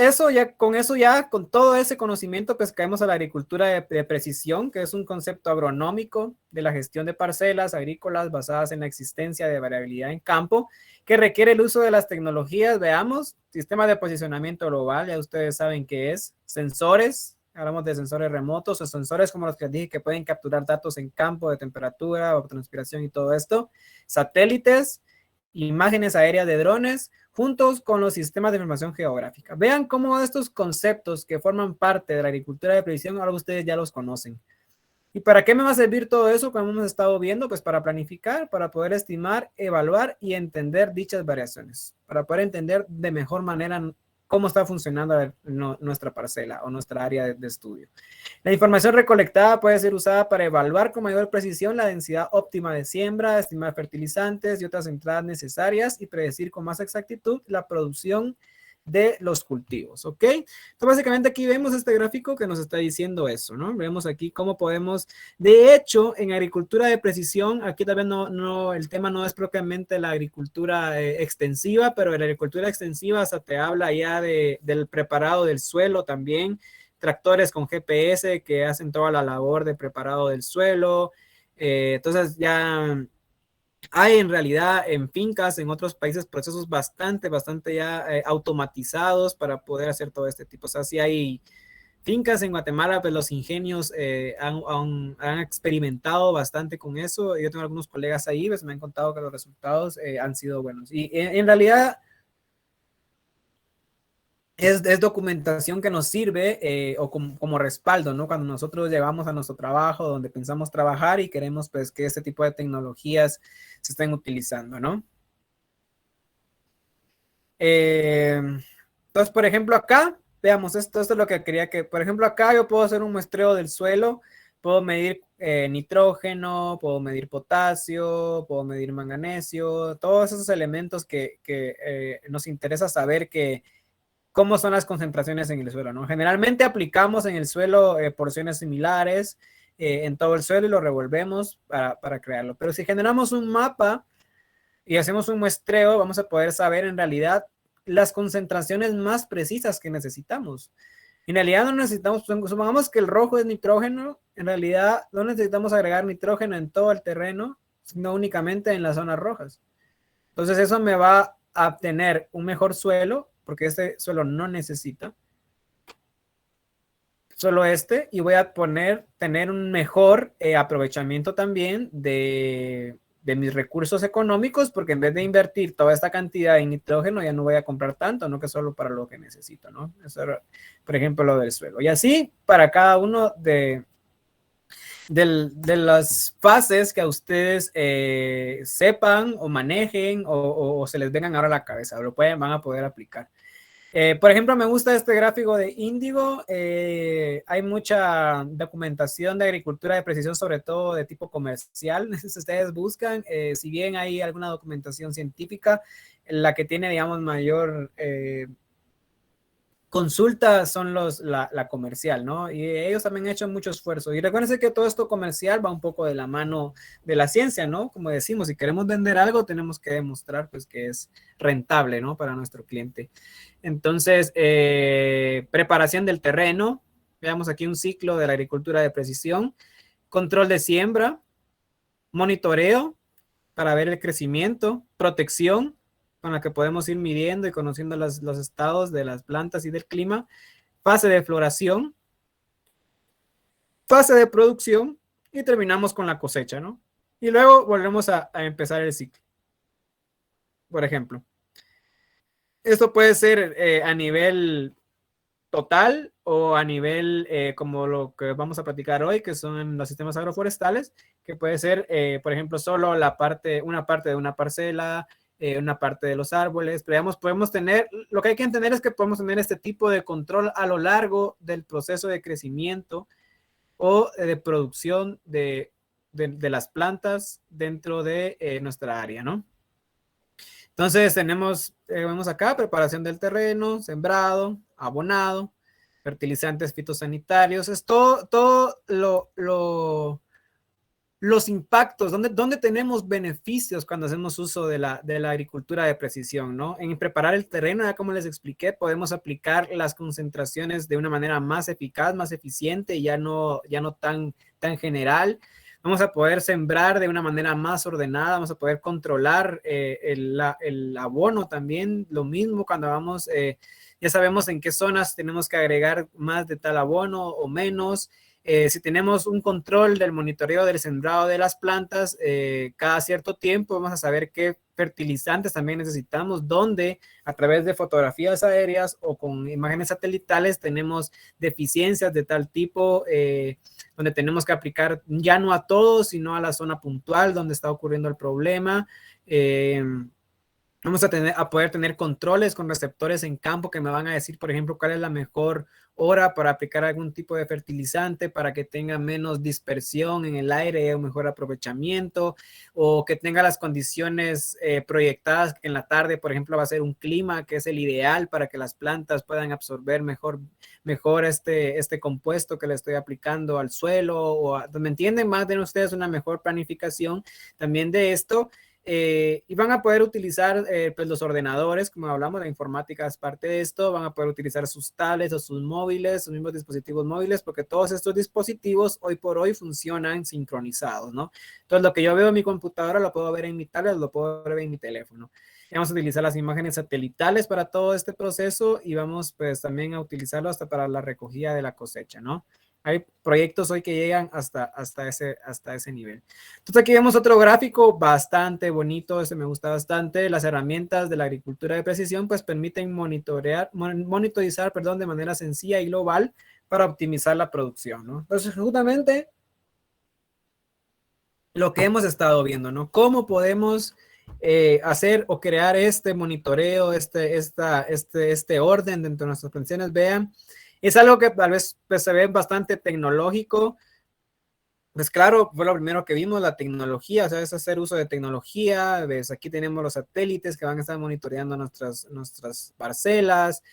con todo ese conocimiento, pues caemos a la agricultura de precisión, que es un concepto agronómico de la gestión de parcelas agrícolas basadas en la existencia de variabilidad en campo, que requiere el uso de las tecnologías. Veamos, sistema de posicionamiento global, ya ustedes saben qué es, sensores, hablamos de sensores remotos o sensores como los que les dije que pueden capturar datos en campo de temperatura o transpiración y todo esto, satélites, imágenes aéreas de drones, juntos con los sistemas de información geográfica. Vean cómo estos conceptos que forman parte de la agricultura de precisión, ahora ustedes ya los conocen. ¿Y para qué me va a servir todo eso? Como hemos estado viendo, pues para planificar, para poder estimar, evaluar y entender dichas variaciones, para poder entender de mejor manera cómo está funcionando nuestra parcela o nuestra área de estudio. La información recolectada puede ser usada para evaluar con mayor precisión la densidad óptima de siembra, estimar fertilizantes y otras entradas necesarias y predecir con más exactitud la producción de los cultivos, ¿ok? Entonces, básicamente aquí vemos este gráfico que nos está diciendo eso, ¿no? Vemos aquí cómo podemos, de hecho, en agricultura de precisión, aquí también el tema no es propiamente la agricultura extensiva, pero en la agricultura extensiva hasta te habla ya del preparado del suelo también, tractores con GPS que hacen toda la labor de preparado del suelo, entonces ya hay en realidad en fincas, en otros países, procesos bastante ya automatizados para poder hacer todo este tipo. O sea, si hay fincas en Guatemala, pues los ingenios han experimentado bastante con eso. Yo tengo algunos colegas ahí, pues me han contado que los resultados han sido buenos. Y en realidad es documentación que nos sirve o como respaldo, ¿no? Cuando nosotros llegamos a nuestro trabajo, donde pensamos trabajar y queremos pues que este tipo de tecnologías se estén utilizando, ¿no? Entonces, por ejemplo, acá, veamos, esto es lo que quería que, por ejemplo, acá yo puedo hacer un muestreo del suelo, puedo medir nitrógeno, puedo medir potasio, puedo medir manganesio, todos esos elementos que nos interesa saber cómo son las concentraciones en el suelo, ¿no? Generalmente aplicamos en el suelo porciones similares en todo el suelo y lo revolvemos para crearlo. Pero si generamos un mapa y hacemos un muestreo, vamos a poder saber en realidad las concentraciones más precisas que necesitamos. En realidad no necesitamos, supongamos que el rojo es nitrógeno, en realidad no necesitamos agregar nitrógeno en todo el terreno, sino únicamente en las zonas rojas. Entonces eso me va a obtener un mejor suelo, porque este suelo no necesita solo y voy a tener un mejor aprovechamiento también de mis recursos económicos, porque en vez de invertir toda esta cantidad de nitrógeno, ya no voy a comprar tanto, no que solo para lo que necesito, ¿no? Eso era, por ejemplo, lo del suelo. Y así para cada uno de las fases que a ustedes sepan o manejen o se les vengan ahora a la cabeza, van a poder aplicar. Por ejemplo, me gusta este gráfico de Índigo. Hay mucha documentación de agricultura de precisión, sobre todo de tipo comercial. Si ustedes buscan, si bien hay alguna documentación científica, la que tiene, digamos, mayor consulta son la comercial, ¿no? Y ellos también han hecho mucho esfuerzo. Y recuérdense que todo esto comercial va un poco de la mano de la ciencia, ¿no? Como decimos, si queremos vender algo, tenemos que demostrar, pues, que es rentable, ¿no? Para nuestro cliente. Entonces, preparación del terreno. Veamos aquí un ciclo de la agricultura de precisión. Control de siembra, monitoreo para ver el crecimiento, protección, con la que podemos ir midiendo y conociendo los estados de las plantas y del clima, fase de floración, fase de producción y terminamos con la cosecha, ¿no? Y luego volvemos a empezar el ciclo. Por ejemplo, esto puede ser a nivel total o a nivel como lo que vamos a platicar hoy, que son los sistemas agroforestales, que puede ser, por ejemplo, solo una parte de una parcela, una parte de los árboles, pero digamos, podemos tener, lo que hay que entender es que podemos tener este tipo de control a lo largo del proceso de crecimiento o de producción de las plantas dentro de nuestra área, ¿no? Entonces vemos acá preparación del terreno, sembrado, abonado, fertilizantes fitosanitarios, es todo los impactos, donde tenemos beneficios cuando hacemos uso de la agricultura de precisión, ¿no? En preparar el terreno, ya como les expliqué, podemos aplicar las concentraciones de una manera más eficaz, más eficiente, y ya no tan general. Vamos a poder sembrar de una manera más ordenada, vamos a poder controlar el abono también, lo mismo cuando vamos, ya sabemos en qué zonas tenemos que agregar más de tal abono o menos. Si tenemos un control del monitoreo del sembrado de las plantas, cada cierto tiempo vamos a saber qué fertilizantes también necesitamos, donde a través de fotografías aéreas o con imágenes satelitales tenemos deficiencias de tal tipo, donde tenemos que aplicar ya no a todos, sino a la zona puntual donde está ocurriendo el problema. Vamos a poder tener controles con receptores en campo que me van a decir, por ejemplo, cuál es la mejor hora para aplicar algún tipo de fertilizante para que tenga menos dispersión en el aire, un mejor aprovechamiento, o que tenga las condiciones proyectadas, que en la tarde, por ejemplo, va a ser un clima que es el ideal para que las plantas puedan absorber mejor este compuesto que le estoy aplicando al suelo. ¿Me entienden? Más de ustedes una mejor planificación también de esto. Y van a poder utilizar pues los ordenadores, como hablamos, la informática es parte de esto, van a poder utilizar sus tablets o sus móviles, sus mismos dispositivos móviles, porque todos estos dispositivos hoy por hoy funcionan sincronizados, ¿no? Entonces lo que yo veo en mi computadora lo puedo ver en mi tablet, lo puedo ver en mi teléfono. Y vamos a utilizar las imágenes satelitales para todo este proceso y vamos pues también a utilizarlo hasta para la recogida de la cosecha, ¿no? Hay proyectos hoy que llegan hasta ese nivel. Entonces aquí vemos otro gráfico bastante bonito, ese me gusta bastante. Las herramientas de la agricultura de precisión pues permiten monitorizar, de manera sencilla y global para optimizar la producción, ¿no? Entonces justamente lo que hemos estado viendo, ¿no? ¿Cómo podemos hacer o crear este monitoreo, este orden dentro de nuestras plantaciones? Vean, es algo que tal vez pues, se ve bastante tecnológico. Pues claro, fue lo primero que vimos, la tecnología, o sea, es hacer uso de tecnología. ¿Ves? Aquí tenemos los satélites que van a estar monitoreando nuestras parcelas,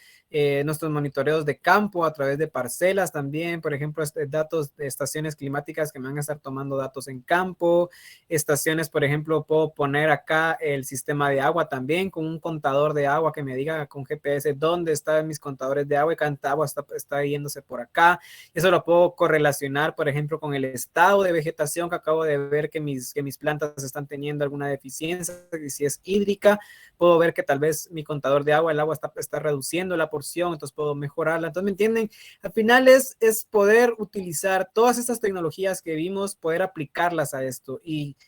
nuestros monitoreos de campo a través de parcelas también, por ejemplo, datos de estaciones climáticas que me van a estar tomando datos en campo, estaciones, por ejemplo, puedo poner acá el sistema de agua también con un contador de agua que me diga con GPS dónde están mis contadores de agua y cuánta agua está yéndose por acá. Eso lo puedo correlacionar, por ejemplo, con el estado de vegetación que acabo de ver que mis plantas están teniendo alguna deficiencia, y si es hídrica, puedo ver que tal vez mi contador de agua, el agua está reduciendo la porción, entonces puedo mejorarla. Entonces, ¿me entienden? Al final es poder utilizar todas estas tecnologías que vimos, poder aplicarlas a esto. Y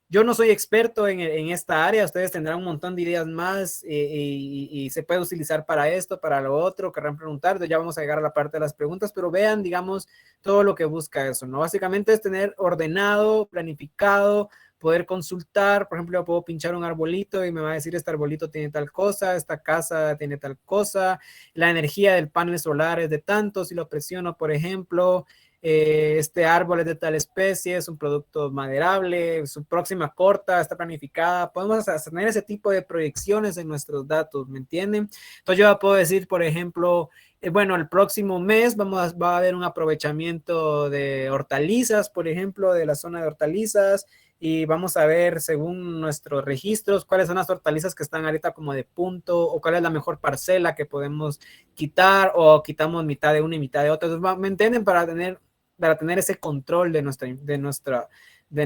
yo no soy experto en esta área, ustedes tendrán un montón de ideas más y se puede utilizar para esto, para lo otro, querrán preguntar, ya vamos a llegar a la parte de las preguntas, pero vean, digamos, todo lo que busca eso, ¿no? Básicamente es tener ordenado, planificado, poder consultar. Por ejemplo, yo puedo pinchar un arbolito y me va a decir este arbolito tiene tal cosa, esta casa tiene tal cosa, la energía del panel solar es de tanto. Si lo presiono, por ejemplo, este árbol es de tal especie, es un producto maderable, su próxima corta está planificada. Podemos tener ese tipo de proyecciones en nuestros datos, ¿me entienden? Entonces yo puedo decir, por ejemplo, bueno, el próximo mes va a haber un aprovechamiento de hortalizas, por ejemplo, de la zona de hortalizas, y vamos a ver, según nuestros registros, cuáles son las hortalizas que están ahorita como de punto, o cuál es la mejor parcela que podemos quitar, o quitamos mitad de una y mitad de otra. Entonces, ¿me entienden? Para tener ese control de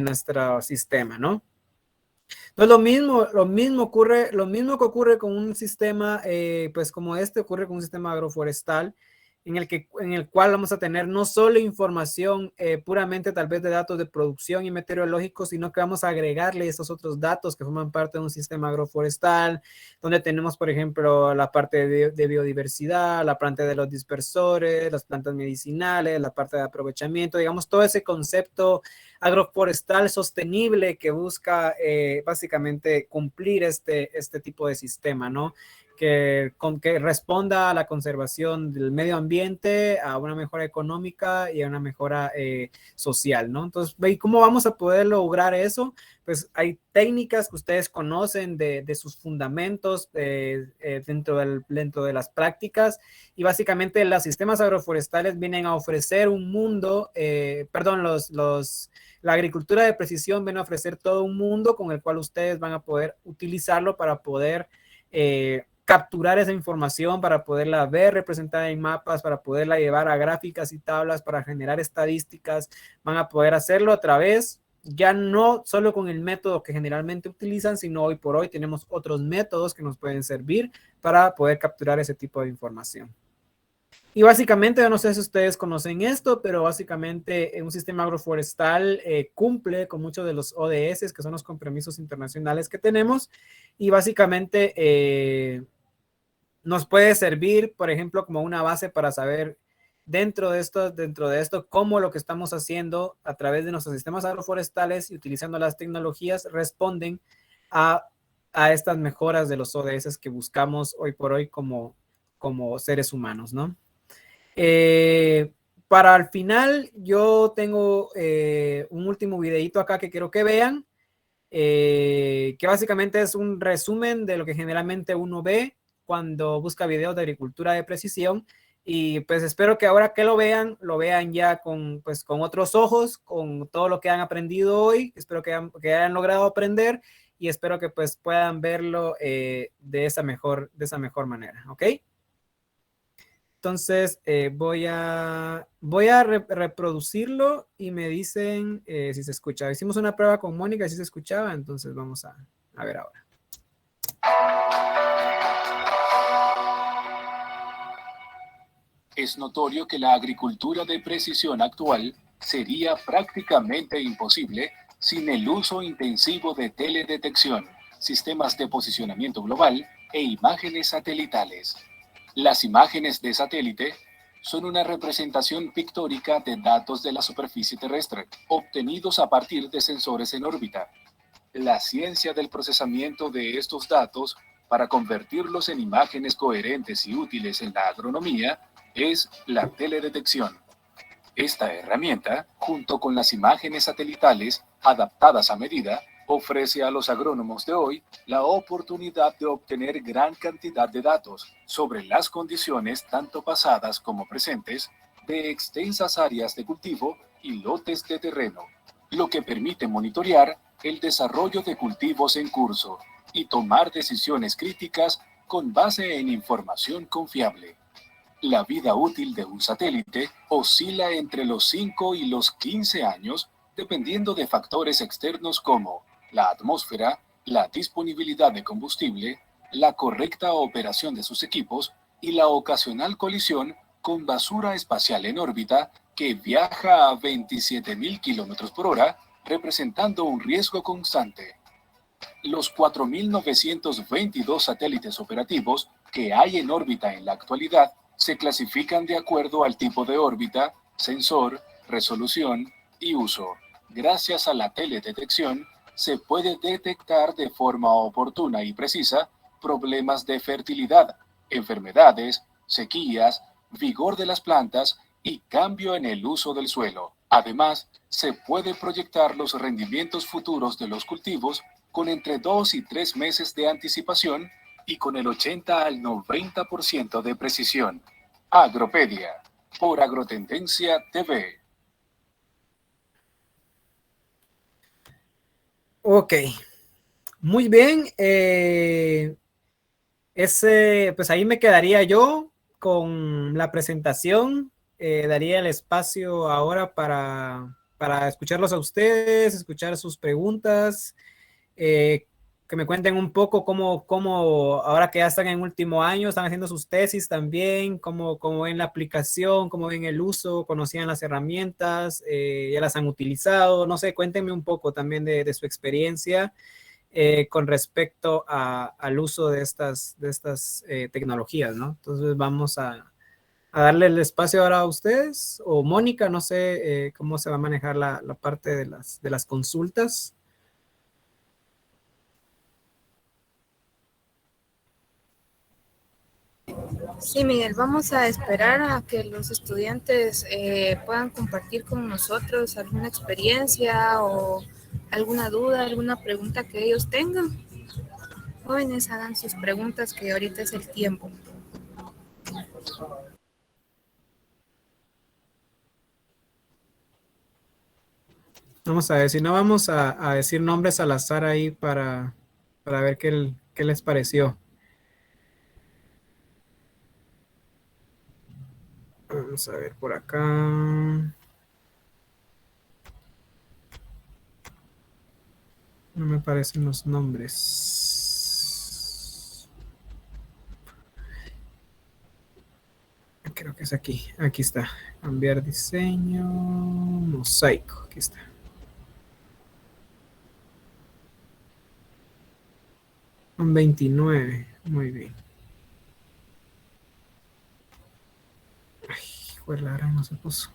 nuestro sistema, ¿no? Entonces, lo mismo que ocurre con un sistema, pues como este, ocurre con un sistema agroforestal, en el cual vamos a tener no solo información puramente tal vez de datos de producción y meteorológicos, sino que vamos a agregarle estos otros datos que forman parte de un sistema agroforestal, donde tenemos, por ejemplo, la parte de biodiversidad, la parte de los dispersores, las plantas medicinales, la parte de aprovechamiento, digamos, todo ese concepto agroforestal sostenible que busca básicamente cumplir este tipo de sistema, ¿no? Que responda a la conservación del medio ambiente, a una mejora económica y a una mejora social, ¿no? Entonces, ¿cómo vamos a poder lograr eso? Pues hay técnicas que ustedes conocen de sus fundamentos dentro de las prácticas, y básicamente los sistemas agroforestales vienen a ofrecer un mundo, la agricultura de precisión viene a ofrecer todo un mundo con el cual ustedes van a poder utilizarlo para poder capturar esa información, para poderla ver representada en mapas, para poderla llevar a gráficas y tablas, para generar estadísticas. Van a poder hacerlo a través, ya no solo con el método que generalmente utilizan, sino hoy por hoy tenemos otros métodos que nos pueden servir para poder capturar ese tipo de información. Y básicamente, yo no sé si ustedes conocen esto, pero básicamente un sistema agroforestal cumple con muchos de los ODS, que son los compromisos internacionales que tenemos, y básicamente nos puede servir, por ejemplo, como una base para saber dentro de esto, cómo lo que estamos haciendo a través de nuestros sistemas agroforestales y utilizando las tecnologías responden a estas mejoras de los ODS que buscamos hoy por hoy como seres humanos, ¿no? Para el final, yo tengo un último videito acá que quiero que vean, que básicamente es un resumen de lo que generalmente uno ve cuando busca videos de agricultura de precisión, y pues espero que ahora que lo vean ya con otros ojos, con todo lo que han aprendido hoy. Espero que hayan logrado aprender, y espero que pues puedan verlo de esa mejor manera, ¿ok? Entonces voy a reproducirlo y me dicen si se escucha. Hicimos una prueba con Mónica y si se escuchaba, entonces vamos a ver ahora. Es notorio que la agricultura de precisión actual sería prácticamente imposible sin el uso intensivo de teledetección, sistemas de posicionamiento global e imágenes satelitales. Las imágenes de satélite son una representación pictórica de datos de la superficie terrestre, obtenidos a partir de sensores en órbita. La ciencia del procesamiento de estos datos para convertirlos en imágenes coherentes y útiles en la agronomía es la teledetección. Esta herramienta, junto con las imágenes satelitales adaptadas a medida, ofrece a los agrónomos de hoy la oportunidad de obtener gran cantidad de datos sobre las condiciones tanto pasadas como presentes de extensas áreas de cultivo y lotes de terreno, lo que permite monitorear el desarrollo de cultivos en curso y tomar decisiones críticas con base en información confiable. La vida útil de un satélite oscila entre los 5 y los 15 años, dependiendo de factores externos como la atmósfera, la disponibilidad de combustible, la correcta operación de sus equipos y la ocasional colisión con basura espacial en órbita que viaja a 27.000 kilómetros por hora, representando un riesgo constante. Los 4.922 satélites operativos que hay en órbita en la actualidad se clasifican de acuerdo al tipo de órbita, sensor, resolución y uso. Gracias a la teledetección, se puede detectar de forma oportuna y precisa problemas de fertilidad, enfermedades, sequías, vigor de las plantas y cambio en el uso del suelo. Además, se puede proyectar los rendimientos futuros de los cultivos con entre 2 y 3 meses de anticipación y con el 80 al 90% de precisión. Agropedia, por Agrotendencia TV. Ok, muy bien. Pues ahí me quedaría yo con la presentación. Daría el espacio ahora para escucharlos a ustedes, escuchar sus preguntas, que me cuenten un poco cómo ahora que ya están en último año, están haciendo sus tesis también, cómo ven la aplicación, cómo ven el uso, conocían las herramientas, ya las han utilizado, no sé, cuéntenme un poco también de su experiencia con respecto al uso de estas tecnologías, ¿no? Entonces vamos a darle el espacio ahora a ustedes, o Mónica, no sé cómo se va a manejar la parte de las consultas. Sí, Miguel, vamos a esperar a que los estudiantes puedan compartir con nosotros alguna experiencia o alguna duda, alguna pregunta que ellos tengan. Jóvenes, hagan sus preguntas, que ahorita es el tiempo. Vamos a ver, si no vamos a decir nombres al azar ahí para ver qué les pareció. Vamos a ver por acá. No me aparecen los nombres. Creo que es aquí. Aquí está. Cambiar diseño. Mosaico. Aquí está. Son 29. Muy bien. Ay, juela, no se puso.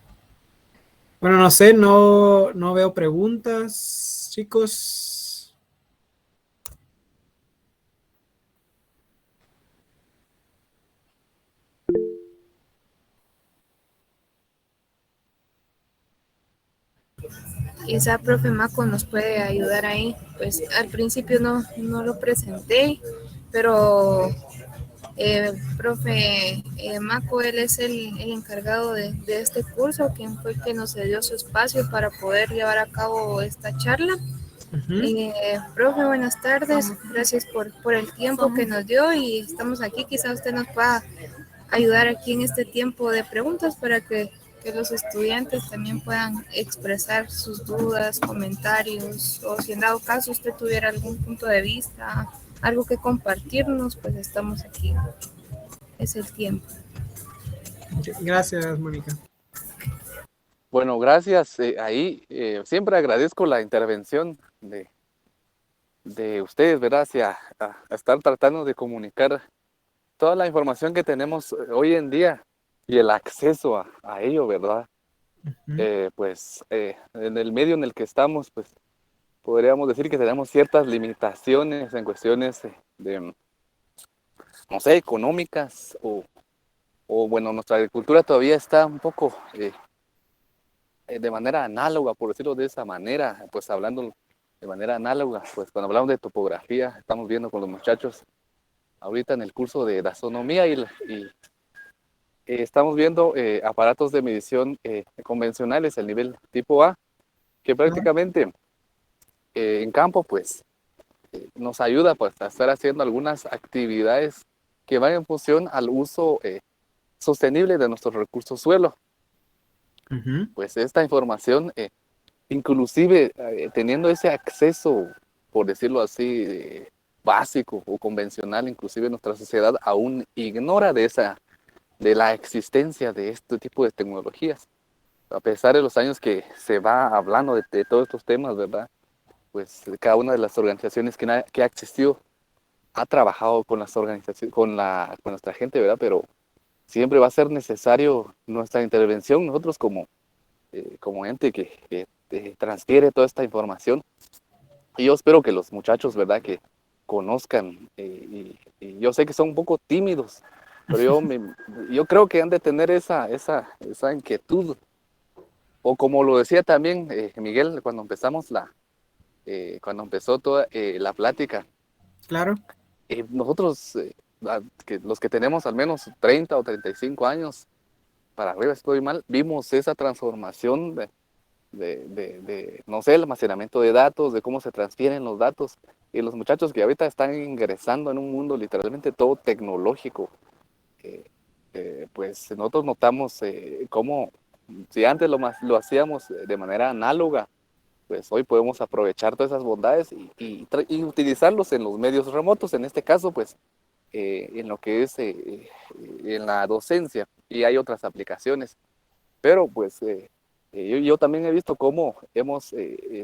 Bueno, no sé, no veo preguntas, chicos. Quizá profe Maco nos puede ayudar ahí. Pues al principio no lo presenté, pero profe Maco, él es el encargado de este curso, quien fue el que nos dio su espacio para poder llevar a cabo esta charla. Profe, buenas tardes. Gracias por el tiempo que nos dio y estamos aquí. Quizá usted nos pueda ayudar aquí en este tiempo de preguntas para que los estudiantes también puedan expresar sus dudas, comentarios, o si en dado caso usted tuviera algún punto de vista, algo que compartirnos, pues estamos aquí. Es el tiempo. Gracias, Mónica. Bueno, gracias. Siempre agradezco la intervención de ustedes, ¿verdad? A estar tratando de comunicar toda la información que tenemos hoy en día y el acceso a ello, ¿verdad? En el medio en el que estamos, pues podríamos decir que tenemos ciertas limitaciones en cuestiones no sé, económicas bueno, nuestra agricultura todavía está un poco de manera análoga, por decirlo de esa manera, pues hablando de manera análoga, pues cuando hablamos de topografía, estamos viendo con los muchachos ahorita en el curso de gastronomía y estamos viendo aparatos de medición convencionales, el nivel tipo A, que prácticamente en campo pues nos ayuda pues a estar haciendo algunas actividades que van en función al uso sostenible de nuestros recursos suelo. Pues esta información, inclusive teniendo ese acceso, por decirlo así, básico o convencional, inclusive nuestra sociedad aún ignora de la existencia de este tipo de tecnologías. A pesar de los años que se va hablando de todos estos temas, ¿verdad? Pues cada una de las organizaciones que ha existido ha trabajado con las organizaciones, con nuestra gente, ¿verdad? Pero siempre va a ser necesario nuestra intervención, nosotros como ente que transfiere toda esta información, Y yo espero que los muchachos, ¿verdad? Que conozcan, y yo sé que son un poco tímidos, pero yo creo que han de tener esa inquietud. O como lo decía también Miguel, cuando empezó toda la plática, Claro. nosotros, los que tenemos al menos 30 o 35 años para arriba, si estoy mal, vimos esa transformación no sé, el almacenamiento de datos, de cómo se transfieren los datos. Y los muchachos que ahorita están ingresando en un mundo literalmente todo tecnológico, pues nosotros notamos cómo, si antes lo hacíamos de manera análoga, pues hoy podemos aprovechar todas esas bondades y utilizarlos en los medios remotos, en este caso, pues en lo que es en la docencia, y hay otras aplicaciones. Pero pues yo también he visto cómo hemos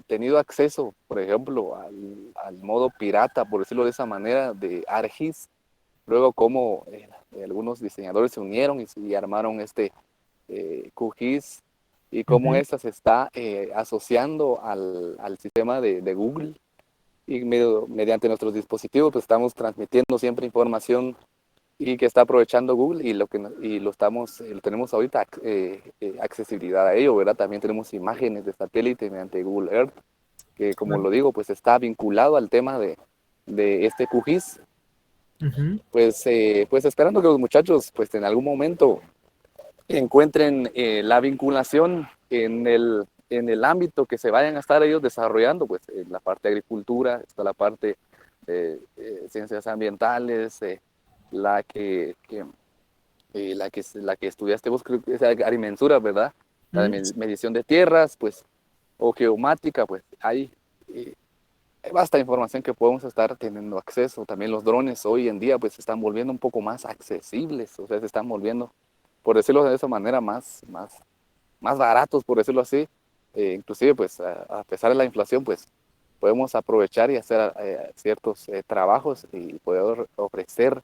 tenido acceso, por ejemplo, al modo pirata, por decirlo de esa manera, de ArcGIS. Luego cómo algunos diseñadores se unieron y armaron este QGIS, y cómo Ujú. esta se está asociando al sistema de Google. Y mediante nuestros dispositivos pues estamos transmitiendo siempre información, y que está aprovechando Google, y lo tenemos ahorita accesibilidad a ello, ¿verdad? También tenemos imágenes de satélite mediante Google Earth, que como Claro. lo digo, pues está vinculado al tema de este QGIS. Ujú. Pues esperando que los muchachos pues en algún momento encuentren la vinculación en el ámbito que se vayan a estar ellos desarrollando, pues en la parte de agricultura, está la parte de ciencias ambientales, la que estudiaste vos, creo que es agrimensura, ¿verdad? La de Mm. medición de tierras, pues, o geomática, pues eh, hay vasta información que podemos estar teniendo acceso. También los drones hoy en día, pues, se están volviendo un poco más accesibles, o sea, se están volviendo, por decirlo de esa manera, más baratos, por decirlo así. Inclusive, pues, a pesar de la inflación, pues, podemos aprovechar y hacer ciertos trabajos y poder ofrecer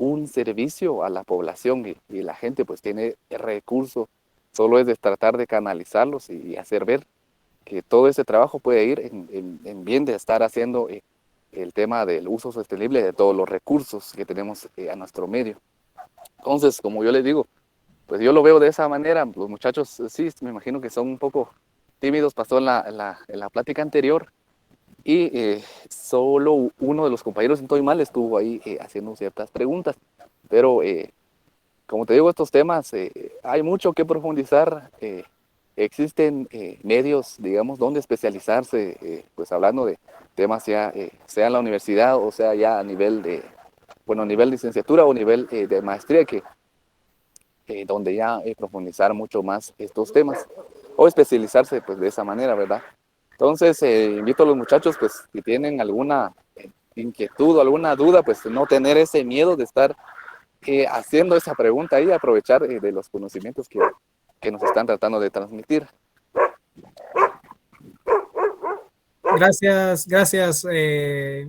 un servicio a la población, y la gente pues tiene recursos, solo es de tratar de canalizarlos y hacer ver que todo ese trabajo puede ir en bien de estar haciendo el tema del uso sostenible de todos los recursos que tenemos a nuestro medio. Entonces, como yo les digo, pues yo lo veo de esa manera. Los muchachos sí, me imagino que son un poco tímidos, pasó en la plática anterior, y solo uno de los compañeros, si no estoy mal, estuvo ahí haciendo ciertas preguntas. Pero como te digo, estos temas hay mucho que profundizar. Existen medios, digamos, donde especializarse, pues hablando de temas ya, sea en la universidad o sea ya a nivel de licenciatura o nivel de maestría, donde ya profundizar mucho más estos temas o especializarse pues de esa manera, ¿verdad? Entonces, invito a los muchachos, pues, si tienen alguna inquietud o alguna duda, pues no tener ese miedo de estar haciendo esa pregunta y aprovechar de los conocimientos que nos están tratando de transmitir. Gracias,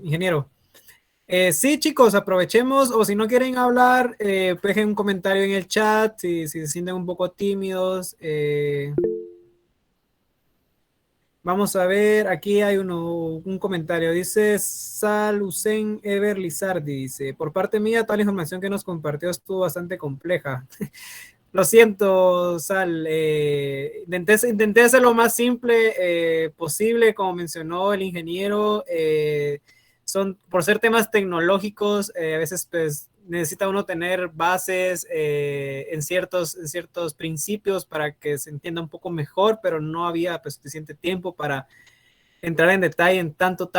ingeniero. Sí, chicos, aprovechemos, o si no quieren hablar, dejen un comentario en el chat si se sienten un poco tímidos. Vamos a ver, aquí hay un comentario, dice Salucen Ever Lizardi, dice, por parte mía, toda la información que nos compartió estuvo bastante compleja. Lo siento, Sal, intenté hacer lo más simple posible, como mencionó el ingeniero, por ser temas tecnológicos, a veces pues necesita uno tener bases en ciertos principios para que se entienda un poco mejor, pero no había pues suficiente tiempo para entrar en detalle en tanto.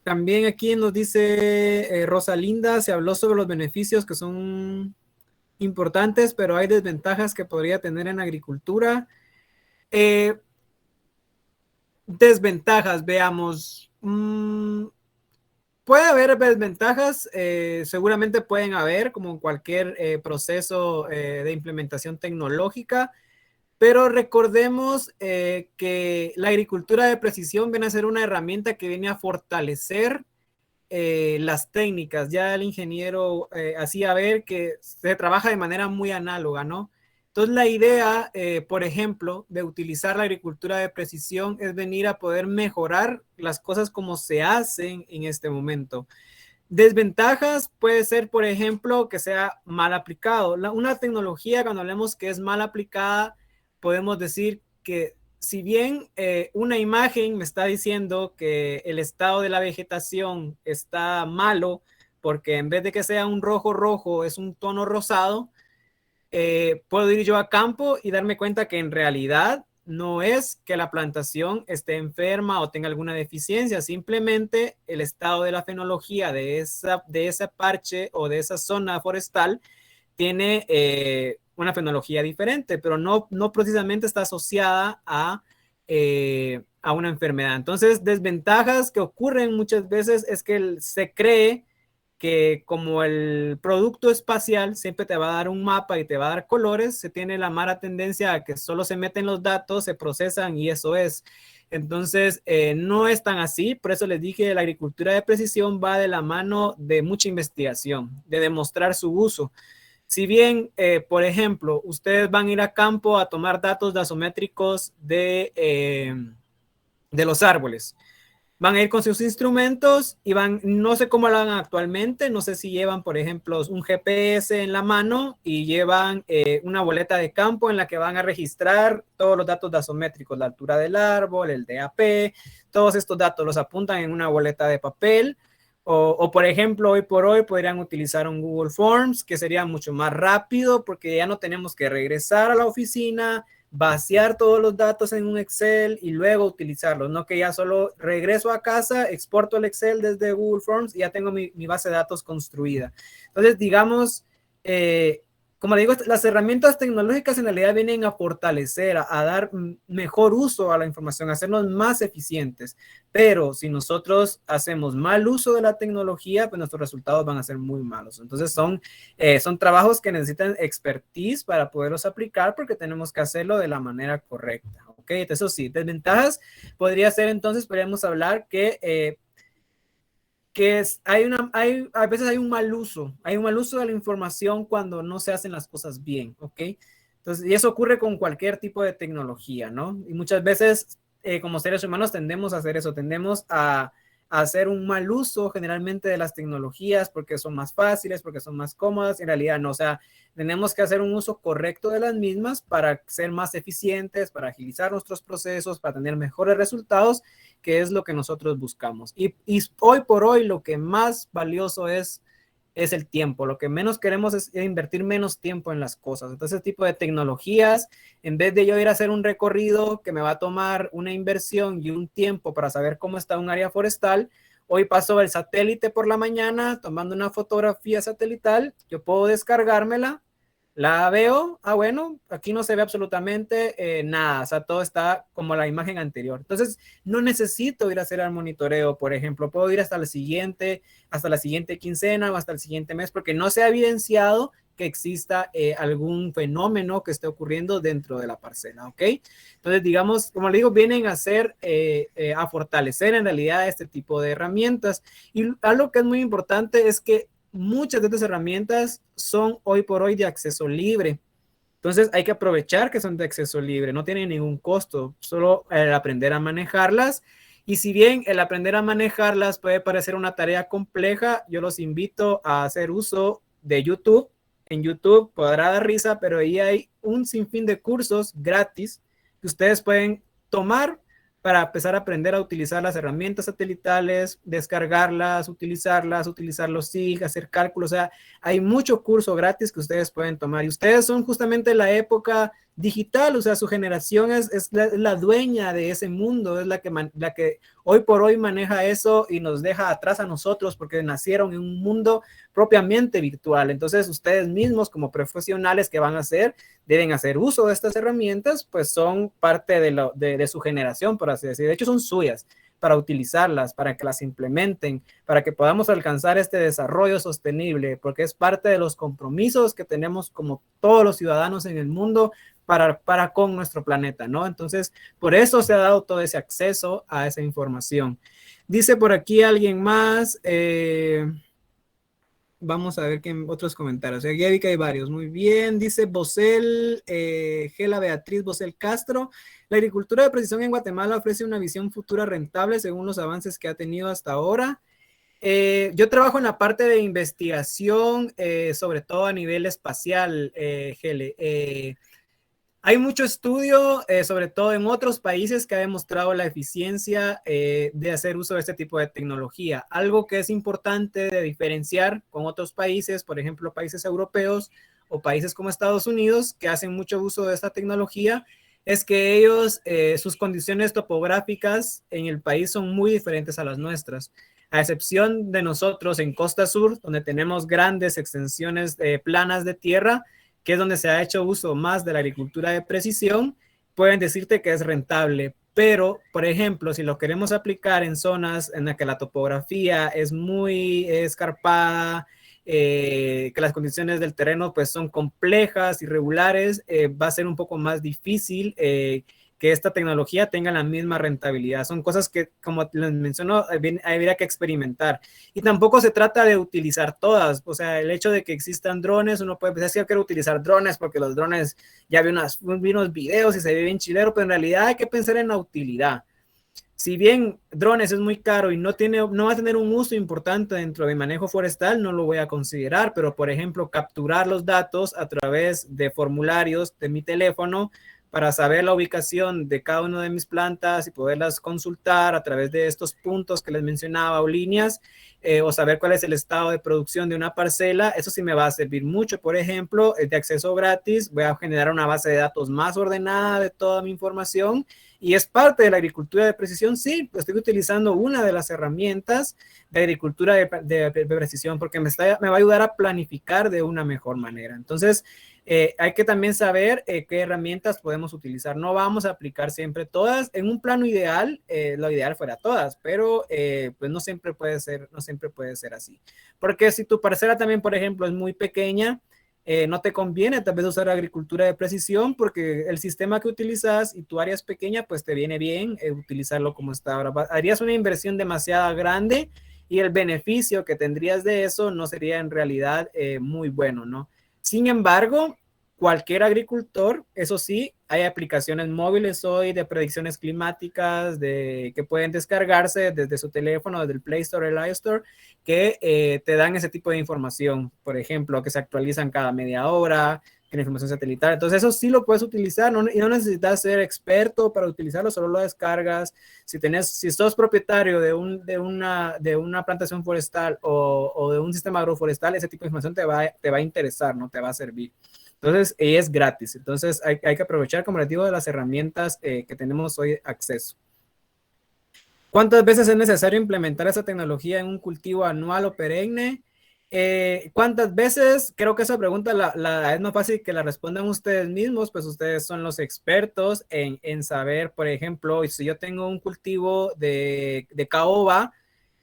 También aquí nos dice Rosalinda, se habló sobre los beneficios que son importantes, pero hay desventajas que podría tener en agricultura. Desventajas, veamos. Puede haber desventajas, seguramente pueden haber, como en cualquier proceso de implementación tecnológica, pero recordemos que la agricultura de precisión viene a ser una herramienta que viene a fortalecer las técnicas. Ya el ingeniero hacía ver que se trabaja de manera muy análoga, ¿no? Entonces la idea, por ejemplo, de utilizar la agricultura de precisión es venir a poder mejorar las cosas como se hacen en este momento. Desventajas puede ser, por ejemplo, que sea mal aplicado. Una tecnología, cuando hablemos que es mal aplicada, podemos decir que si bien una imagen me está diciendo que el estado de la vegetación está malo, porque en vez de que sea un rojo rojo, es un tono rosado, puedo ir yo a campo y darme cuenta que en realidad no es que la plantación esté enferma o tenga alguna deficiencia, simplemente el estado de la fenología de ese parche o de esa zona forestal tiene una fenología diferente, pero no precisamente está asociada a una enfermedad. Entonces, desventajas que ocurren muchas veces es que se cree que como el producto espacial siempre te va a dar un mapa y te va a dar colores, se tiene la mala tendencia a que solo se meten los datos, se procesan y eso es. Entonces, no es tan así, por eso les dije, la agricultura de precisión va de la mano de mucha investigación, de demostrar su uso. Si bien, por ejemplo, ustedes van a ir a campo a tomar datos dasométricos de los árboles, van a ir con sus instrumentos y no sé cómo lo hagan actualmente, no sé si llevan, por ejemplo, un GPS en la mano y llevan una boleta de campo en la que van a registrar todos los datos dasométricos, la altura del árbol, el DAP, todos estos datos los apuntan en una boleta de papel. O por ejemplo, hoy por hoy podrían utilizar un Google Forms, que sería mucho más rápido porque ya no tenemos que regresar a la oficina, vaciar todos los datos en un Excel y luego utilizarlos, no que ya solo regreso a casa, exporto el Excel desde Google Forms y ya tengo mi base de datos construida. Entonces, digamos, como le digo, las herramientas tecnológicas en realidad vienen a fortalecer, a dar mejor uso a la información, a hacernos más eficientes. Pero si nosotros hacemos mal uso de la tecnología, pues nuestros resultados van a ser muy malos. Entonces son trabajos que necesitan expertise para poderlos aplicar porque tenemos que hacerlo de la manera correcta. ¿Ok? Eso sí, desventajas podría ser entonces, podríamos hablar que a veces hay un mal uso de la información cuando no se hacen las cosas bien, ¿ok? Entonces, y eso ocurre con cualquier tipo de tecnología, ¿no? Y muchas veces, como seres humanos, tendemos a hacer eso, tendemos a hacer un mal uso generalmente de las tecnologías porque son más fáciles, porque son más cómodas, en realidad no, o sea, tenemos que hacer un uso correcto de las mismas para ser más eficientes, para agilizar nuestros procesos, para tener mejores resultados, que es lo que nosotros buscamos. Y hoy por hoy lo que más valioso es el tiempo. Lo que menos queremos es invertir menos tiempo en las cosas. Entonces, ese tipo de tecnologías, en vez de yo ir a hacer un recorrido que me va a tomar una inversión y un tiempo para saber cómo está un área forestal, hoy paso el satélite por la mañana tomando una fotografía satelital, yo puedo descargármela, la veo, bueno, aquí no se ve absolutamente nada, o sea, todo está como la imagen anterior. Entonces, no necesito ir a hacer el monitoreo, por ejemplo, puedo ir hasta la siguiente quincena o hasta el siguiente mes, porque no se ha evidenciado que exista algún fenómeno que esté ocurriendo dentro de la parcela, ¿ok? Entonces, digamos, como le digo, vienen a a fortalecer en realidad este tipo de herramientas. Y algo que es muy importante es que muchas de estas herramientas son hoy por hoy de acceso libre. Entonces hay que aprovechar que son de acceso libre, no tienen ningún costo, solo el aprender a manejarlas. Y si bien el aprender a manejarlas puede parecer una tarea compleja, yo los invito a hacer uso de YouTube. En YouTube podrá dar risa, pero ahí hay un sinfín de cursos gratis que ustedes pueden tomar para empezar a aprender a utilizar las herramientas satelitales, descargarlas, utilizar los SIG, hacer cálculos. O sea, hay mucho curso gratis que ustedes pueden tomar. Y ustedes son justamente la época digital, o sea, su generación es la dueña de ese mundo, es la que hoy por hoy maneja eso y nos deja atrás a nosotros porque nacieron en un mundo propiamente virtual. Entonces, ustedes mismos como profesionales que van a hacer, deben hacer uso de estas herramientas, pues son parte de su generación, por así decir. De hecho, son suyas para utilizarlas, para que las implementen, para que podamos alcanzar este desarrollo sostenible, porque es parte de los compromisos que tenemos como todos los ciudadanos en el mundo para con nuestro planeta, ¿no? Entonces, por eso se ha dado todo ese acceso a esa información. Dice por aquí alguien más, vamos a ver qué otros comentarios. Ya vi que hay varios. Muy bien, dice Bosel, Gela Beatriz Bosel Castro. La agricultura de precisión en Guatemala ofrece una visión futura rentable según los avances que ha tenido hasta ahora. Yo trabajo en la parte de investigación, sobre todo a nivel espacial, Gele. Hay mucho estudio, sobre todo en otros países, que ha demostrado la eficiencia de hacer uso de este tipo de tecnología. Algo que es importante de diferenciar con otros países, por ejemplo, países europeos o países como Estados Unidos, que hacen mucho uso de esta tecnología, es que ellos, sus condiciones topográficas en el país son muy diferentes a las nuestras. A excepción de nosotros en Costa Sur, donde tenemos grandes extensiones planas de tierra, que es donde se ha hecho uso más de la agricultura de precisión, pueden decirte que es rentable. Pero, por ejemplo, si lo queremos aplicar en zonas en las que la topografía es muy escarpada, que las condiciones del terreno pues son complejas, irregulares, va a ser un poco más difícil que esta tecnología tenga la misma rentabilidad. Son cosas que, como les menciono, habría que experimentar. Y tampoco se trata de utilizar todas. O sea, el hecho de que existan drones, uno puede pensar que yo quiero utilizar drones porque los drones, ya vi unos videos y se ve bien chilero, pero en realidad hay que pensar en la utilidad. Si bien drones es muy caro y no va a tener un uso importante dentro de manejo forestal, no lo voy a considerar, pero por ejemplo, capturar los datos a través de formularios de mi teléfono para saber la ubicación de cada una de mis plantas y poderlas consultar a través de estos puntos que les mencionaba o líneas, o saber cuál es el estado de producción de una parcela, eso sí me va a servir mucho. Por ejemplo, de acceso gratis, voy a generar una base de datos más ordenada de toda mi información y es parte de la agricultura de precisión. Sí, estoy utilizando una de las herramientas de agricultura de precisión porque me va a ayudar a planificar de una mejor manera. Entonces, hay que también saber qué herramientas podemos utilizar. No vamos a aplicar siempre todas. En un plano ideal, lo ideal fuera todas, pero pues no siempre puede ser así. Porque si tu parcela también, por ejemplo, es muy pequeña, no te conviene tal vez usar agricultura de precisión porque el sistema que utilizas y tu área es pequeña, pues te viene bien utilizarlo como está ahora. Harías una inversión demasiado grande y el beneficio que tendrías de eso no sería en realidad muy bueno, ¿no? Sin embargo, cualquier agricultor, eso sí, hay aplicaciones móviles hoy de predicciones climáticas que pueden descargarse desde su teléfono, desde el Play Store, el iStore, que te dan ese tipo de información. Por ejemplo, que se actualizan cada media hora, que la información satelital. Entonces, eso sí lo puedes utilizar y no necesitas ser experto para utilizarlo, solo lo descargas. Si sos propietario de una plantación forestal o de un sistema agroforestal, ese tipo de información te va a interesar, ¿no? Te va a servir. Entonces, es gratis. Entonces, hay que aprovechar, como les digo, de las herramientas que tenemos hoy acceso. ¿Cuántas veces es necesario implementar esa tecnología en un cultivo anual o perenne? ¿Cuántas veces? Creo que esa pregunta es más fácil que la respondan ustedes mismos, pues ustedes son los expertos en saber, por ejemplo, si yo tengo un cultivo de caoba,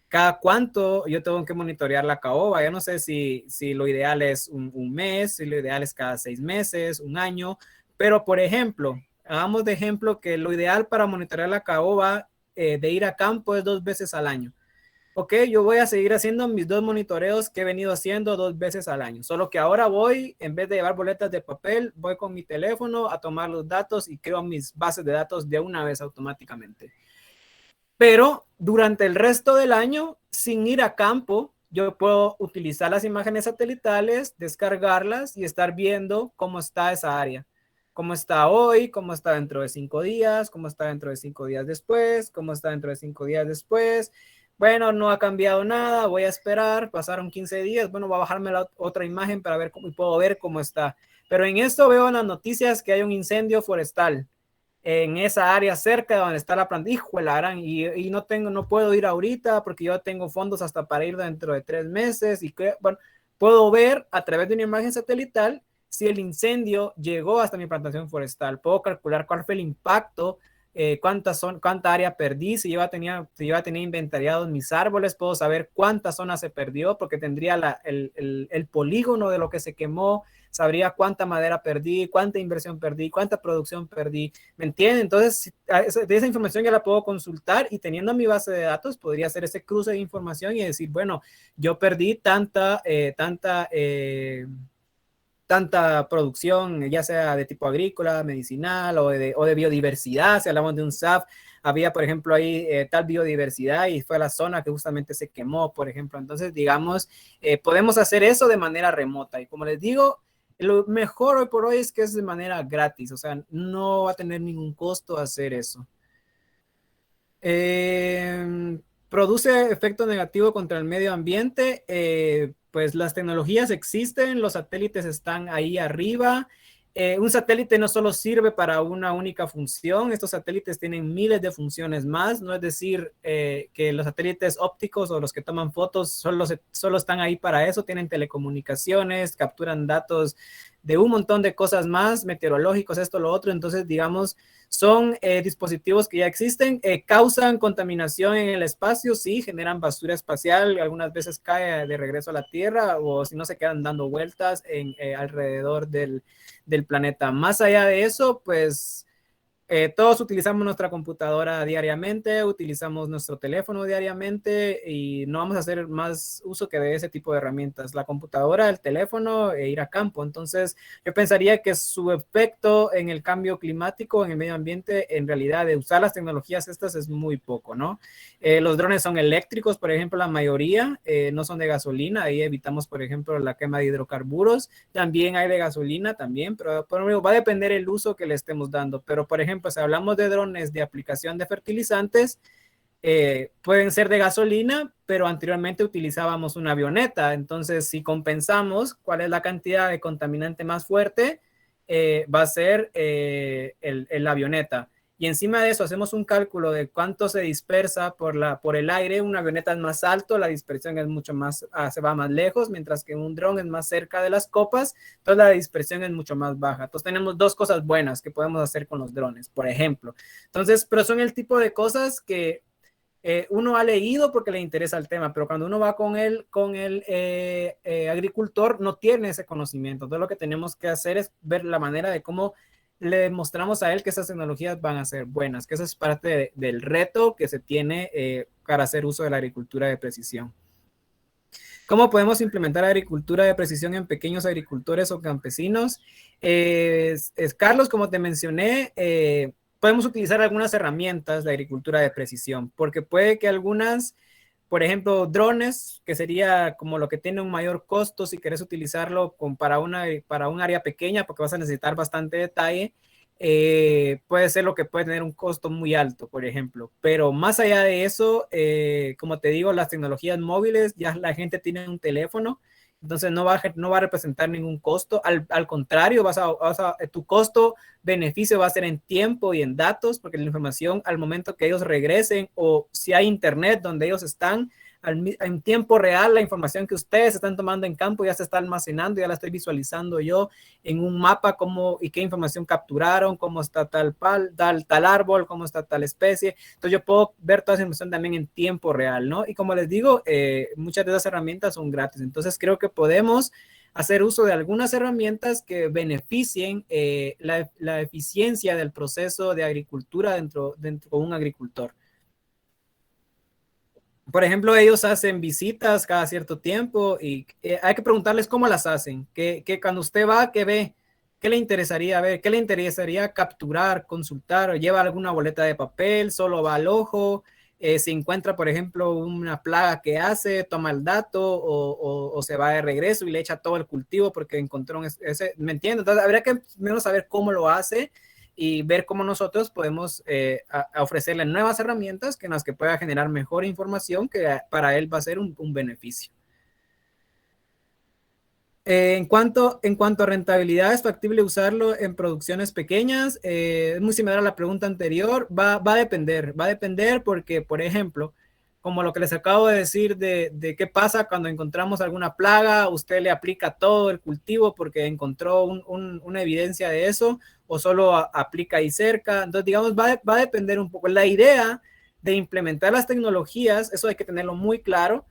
cada cuánto yo tengo que monitorear la caoba. Yo no sé si lo ideal es un mes, si lo ideal es cada 6 meses, un año, pero por ejemplo, hagamos de ejemplo que lo ideal para monitorear la caoba de ir a campo es 2 veces al año. Ok, yo voy a seguir haciendo mis 2 monitoreos que he venido haciendo 2 veces al año, solo que ahora voy, en vez de llevar boletas de papel, voy con mi teléfono a tomar los datos y creo mis bases de datos de una vez automáticamente. Pero durante el resto del año, sin ir a campo, yo puedo utilizar las imágenes satelitales, descargarlas y estar viendo cómo está esa área. Cómo está hoy, cómo está dentro de 5 días, cómo está dentro de 5 días después, cómo está dentro de 5 días después. Bueno, no ha cambiado nada, voy a esperar, pasaron 15 días, bueno, voy a bajarme la otra imagen para ver cómo puedo ver cómo está. Pero en esto veo en las noticias que hay un incendio forestal en esa área cerca de donde está la planta. Hijo de la gran, y no puedo ir ahorita porque yo tengo fondos hasta para ir dentro de 3 meses y bueno, puedo ver a través de una imagen satelital si el incendio llegó hasta mi plantación forestal. Puedo calcular cuál fue el impacto, cuánta área perdí, si yo tenía inventariados mis árboles, puedo saber cuánta zona se perdió porque tendría el polígono de lo que se quemó, sabría cuánta madera perdí, cuánta inversión perdí, cuánta producción perdí, ¿me entienden? Entonces, de esa información ya la puedo consultar y teniendo mi base de datos podría hacer ese cruce de información y decir, bueno, yo perdí tanta producción, ya sea de tipo agrícola, medicinal o de biodiversidad. Si hablamos de un SAF, había, por ejemplo, ahí tal biodiversidad y fue la zona que justamente se quemó, por ejemplo. Entonces, digamos, podemos hacer eso de manera remota. Y como les digo, lo mejor hoy por hoy es que es de manera gratis, o sea, no va a tener ningún costo hacer eso. Produce efecto negativo contra el medio ambiente. Pues las tecnologías existen, los satélites están ahí arriba. Un satélite no solo sirve para una única función, estos satélites tienen miles de funciones más, no es decir que los satélites ópticos o los que toman fotos solo están ahí para eso, tienen telecomunicaciones, capturan datos de un montón de cosas más, meteorológicos, esto, lo otro. Entonces, digamos, son dispositivos que ya existen, causan contaminación en el espacio, sí, generan basura espacial, algunas veces cae de regreso a la Tierra o si no se quedan dando vueltas alrededor del planeta. Más allá de eso, pues todos utilizamos nuestra computadora diariamente, utilizamos nuestro teléfono diariamente y no vamos a hacer más uso que de ese tipo de herramientas, la computadora, el teléfono e ir a campo. Entonces yo pensaría que su efecto en el cambio climático, en el medio ambiente, en realidad de usar las tecnologías estas es muy poco, ¿no? Los drones son eléctricos, por ejemplo, la mayoría no son de gasolina, ahí evitamos, por ejemplo, la quema de hidrocarburos, también hay de gasolina también, pero por ejemplo, va a depender el uso que le estemos dando, pero por ejemplo, si hablamos de drones de aplicación de fertilizantes, pueden ser de gasolina, pero anteriormente utilizábamos una avioneta. Entonces, si compensamos cuál es la cantidad de contaminante más fuerte, va a ser la avioneta. Y encima de eso hacemos un cálculo de cuánto se dispersa por el aire. Una avioneta es más alto, la dispersión es mucho más, se va más lejos, mientras que un dron es más cerca de las copas, entonces la dispersión es mucho más baja. Entonces tenemos dos cosas buenas que podemos hacer con los drones, por ejemplo. Entonces, pero son el tipo de cosas que uno ha leído porque le interesa el tema, pero cuando uno va con el agricultor no tiene ese conocimiento. Entonces lo que tenemos que hacer es ver la manera de cómo le mostramos a él que esas tecnologías van a ser buenas, que eso es parte del reto que se tiene para hacer uso de la agricultura de precisión. ¿Cómo podemos implementar agricultura de precisión en pequeños agricultores o campesinos? Carlos, como te mencioné, podemos utilizar algunas herramientas de agricultura de precisión, porque puede que algunas, por ejemplo, drones, que sería como lo que tiene un mayor costo si quieres utilizarlo para un área pequeña, porque vas a necesitar bastante detalle, puede ser lo que puede tener un costo muy alto, por ejemplo. Pero más allá de eso, como te digo, las tecnologías móviles, ya la gente tiene un teléfono, entonces no va a representar ningún costo. Al contrario, tu costo-beneficio va a ser en tiempo y en datos, porque la información al momento que ellos regresen o si hay internet donde ellos están, en tiempo real, la información que ustedes están tomando en campo ya se está almacenando, ya la estoy visualizando yo en un mapa y qué información capturaron, cómo está tal árbol, cómo está tal especie. Entonces yo puedo ver toda esa información también en tiempo real, ¿no? Y como les digo, muchas de esas herramientas son gratis. Entonces creo que podemos hacer uso de algunas herramientas que beneficien la eficiencia del proceso de agricultura dentro de un agricultor. Por ejemplo, ellos hacen visitas cada cierto tiempo y hay que preguntarles cómo las hacen, que cuando usted va, ¿qué ve? ¿Qué le interesaría ver? ¿Qué le interesaría capturar, consultar? ¿O lleva alguna boleta de papel? ¿Solo va al ojo? Si encuentra, por ejemplo, una plaga que hace, toma el dato o se va de regreso y le echa todo el cultivo porque encontró ese, ¿me entiendes? Entonces, habría que menos saber cómo lo hace y ver cómo nosotros podemos ofrecerle nuevas herramientas en las que pueda generar mejor información que para él va a ser un beneficio. En cuanto a rentabilidad, ¿es factible usarlo en producciones pequeñas? Es muy similar a la pregunta anterior. Va a depender porque, por ejemplo, como lo que les acabo de decir de qué pasa cuando encontramos alguna plaga, usted le aplica todo el cultivo porque encontró una evidencia de eso, o solo aplica ahí cerca. Entonces, digamos, va a depender un poco. La idea de implementar las tecnologías, eso hay que tenerlo muy claro,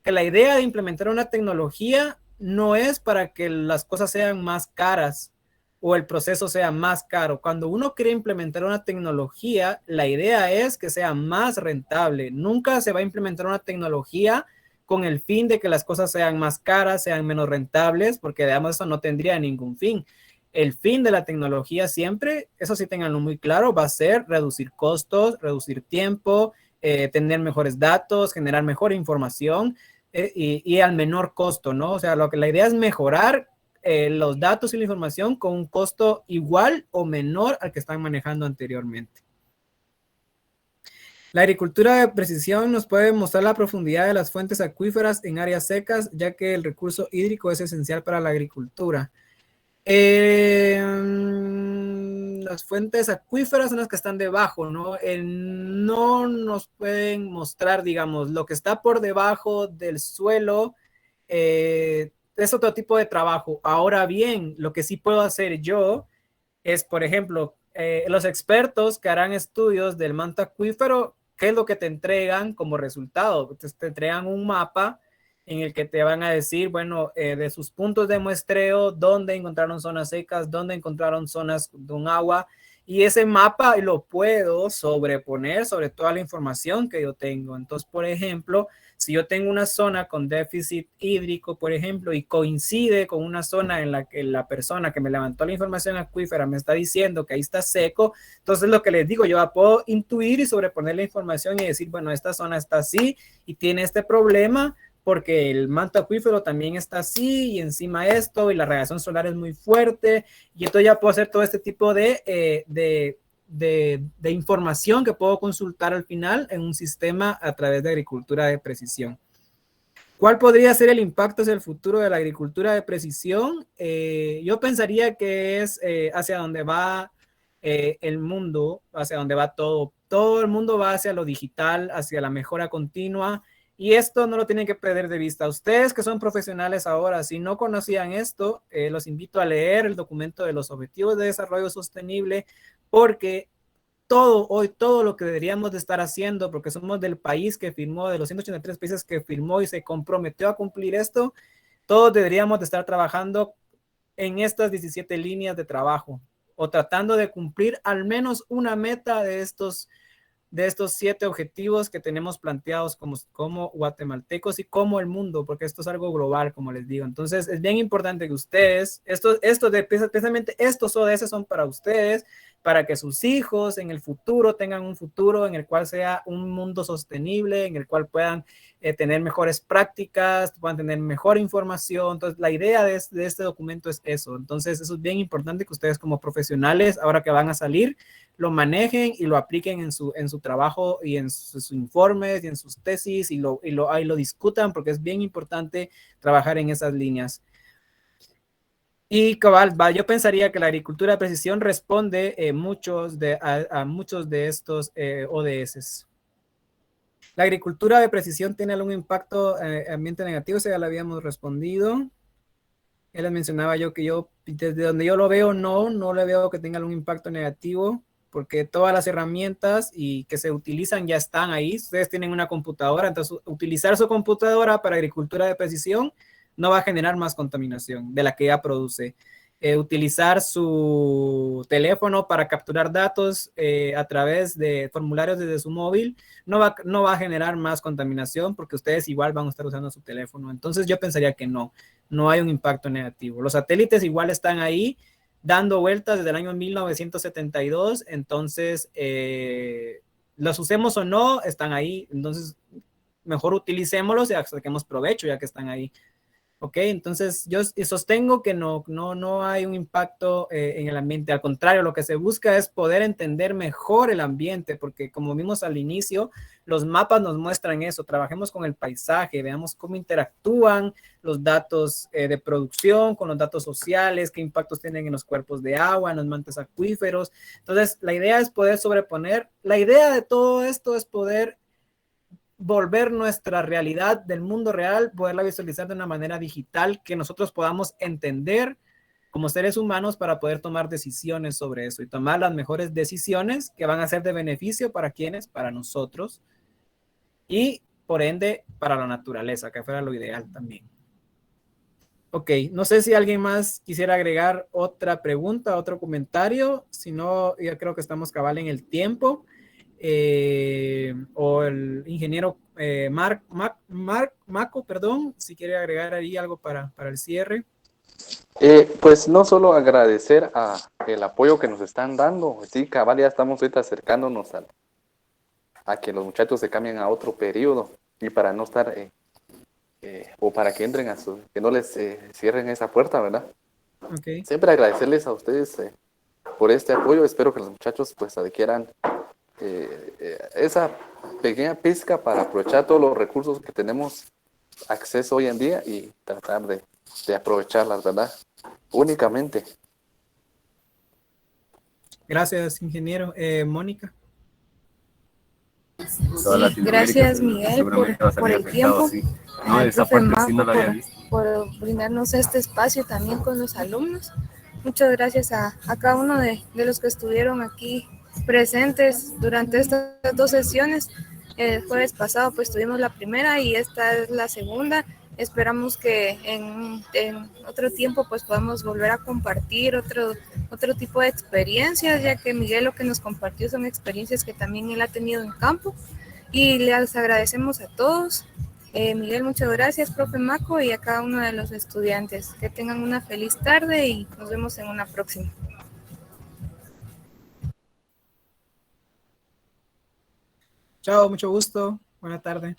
que la idea de implementar una tecnología no es para que las cosas sean más caras o el proceso sea más caro. Cuando uno quiere implementar una tecnología, la idea es que sea más rentable. Nunca se va a implementar una tecnología con el fin de que las cosas sean más caras, sean menos rentables, porque digamos eso no tendría ningún fin. El fin de la tecnología siempre, eso sí tenganlo muy claro, va a ser reducir costos, reducir tiempo, tener mejores datos, generar mejor información y al menor costo, ¿no? O sea, la idea es mejorar los datos y la información con un costo igual o menor al que están manejando anteriormente. La agricultura de precisión nos puede mostrar la profundidad de las fuentes acuíferas en áreas secas, ya que el recurso hídrico es esencial para la agricultura. Las fuentes acuíferas son las que están debajo, ¿no? No nos pueden mostrar, digamos, lo que está por debajo del suelo, es otro tipo de trabajo. Ahora bien, lo que sí puedo hacer yo es, por ejemplo, los expertos que harán estudios del manto acuífero, ¿qué es lo que te entregan como resultado? Te entregan un mapa en el que te van a decir, bueno, de sus puntos de muestreo, dónde encontraron zonas secas, dónde encontraron zonas con agua, y ese mapa lo puedo sobreponer sobre toda la información que yo tengo. Entonces, por ejemplo, si yo tengo una zona con déficit hídrico, por ejemplo, y coincide con una zona en la que la persona que me levantó la información acuífera me está diciendo que ahí está seco, entonces lo que les digo, yo puedo intuir y sobreponer la información y decir, bueno, esta zona está así y tiene este problema porque el manto acuífero también está así y encima esto y la radiación solar es muy fuerte y entonces ya puedo hacer todo este tipo de información que puedo consultar al final en un sistema a través de agricultura de precisión. ¿Cuál podría ser el impacto hacia el futuro de la agricultura de precisión? Yo pensaría que es hacia donde va el mundo, hacia donde va todo. Todo el mundo va hacia lo digital, hacia la mejora continua. Y esto no lo tienen que perder de vista. Ustedes que son profesionales ahora, si no conocían esto, los invito a leer el documento de los Objetivos de Desarrollo Sostenible, porque todo lo que deberíamos de estar haciendo, porque somos del país que firmó, de los 183 países que firmó y se comprometió a cumplir esto, todos deberíamos de estar trabajando en estas 17 líneas de trabajo o tratando de cumplir al menos una meta de estos 7 objetivos que tenemos planteados como guatemaltecos y como el mundo, porque esto es algo global, como les digo. Entonces, es bien importante que ustedes, precisamente estos ODS son para ustedes, para que sus hijos en el futuro tengan un futuro en el cual sea un mundo sostenible, en el cual puedan tener mejores prácticas, puedan tener mejor información. Entonces, la idea de este documento es eso. Entonces, eso es bien importante que ustedes como profesionales, ahora que van a salir, lo manejen y lo apliquen en su trabajo y en sus informes y en sus tesis y lo discutan, porque es bien importante trabajar en esas líneas. Y cabal, yo pensaría que la agricultura de precisión responde a muchos de estos ODS. La agricultura de precisión tiene algún impacto ambiente negativo, eso ya lo habíamos respondido. Ya les mencionaba yo que desde donde yo lo veo, no le veo que tenga algún impacto negativo, porque todas las herramientas y que se utilizan ya están ahí. Ustedes tienen una computadora, entonces utilizar su computadora para agricultura de precisión no va a generar más contaminación de la que ya produce. Utilizar su teléfono para capturar datos a través de formularios desde su móvil no va a generar más contaminación, porque ustedes igual van a estar usando su teléfono. Entonces yo pensaría que no hay un impacto negativo. Los satélites igual están ahí dando vueltas desde el año 1972, entonces los usemos o no, están ahí, entonces mejor utilicémoslos y saquemos provecho ya que están ahí. Ok, entonces yo sostengo que no hay un impacto en el ambiente. Al contrario, lo que se busca es poder entender mejor el ambiente, porque como vimos al inicio, los mapas nos muestran eso. Trabajemos con el paisaje, veamos cómo interactúan los datos de producción con los datos sociales, qué impactos tienen en los cuerpos de agua, en los mantos acuíferos. Entonces, la idea es poder sobreponer. La idea de todo esto es poder volver nuestra realidad del mundo real, poderla visualizar de una manera digital que nosotros podamos entender como seres humanos para poder tomar decisiones sobre eso y tomar las mejores decisiones que van a ser de beneficio para quienes, para nosotros y por ende para la naturaleza, que fuera lo ideal también. Ok, no sé si alguien más quisiera agregar otra pregunta, otro comentario. Si no, ya creo que estamos cabal en el tiempo. O el ingeniero Maco, perdón, si quiere agregar ahí algo para el cierre. Pues no solo agradecer el apoyo que nos están dando, sí, cabal, ya estamos ahorita acercándonos a que los muchachos se cambien a otro periodo y para no estar, o para que entren que no les cierren esa puerta, ¿verdad? Okay. Siempre agradecerles a ustedes por este apoyo, espero que los muchachos pues adquieran esa pequeña pizca para aprovechar todos los recursos que tenemos acceso hoy en día y tratar de aprovecharlas, ¿verdad? Únicamente. Gracias, ingeniero. Mónica. Sí, gracias Miguel por el tiempo, al profe Majo por brindarnos este espacio también con los alumnos. Muchas gracias a cada uno de los que estuvieron aquí presentes durante estas 2 sesiones. El jueves pasado pues tuvimos la primera y esta es la segunda. Esperamos que en otro tiempo pues podamos volver a compartir otro tipo de experiencias, ya que Miguel lo que nos compartió son experiencias que también él ha tenido en campo. Y les agradecemos a todos. Miguel, muchas gracias, profe Maco, y a cada uno de los estudiantes. Que tengan una feliz tarde y nos vemos en una próxima. Chao, mucho gusto. Buena tarde.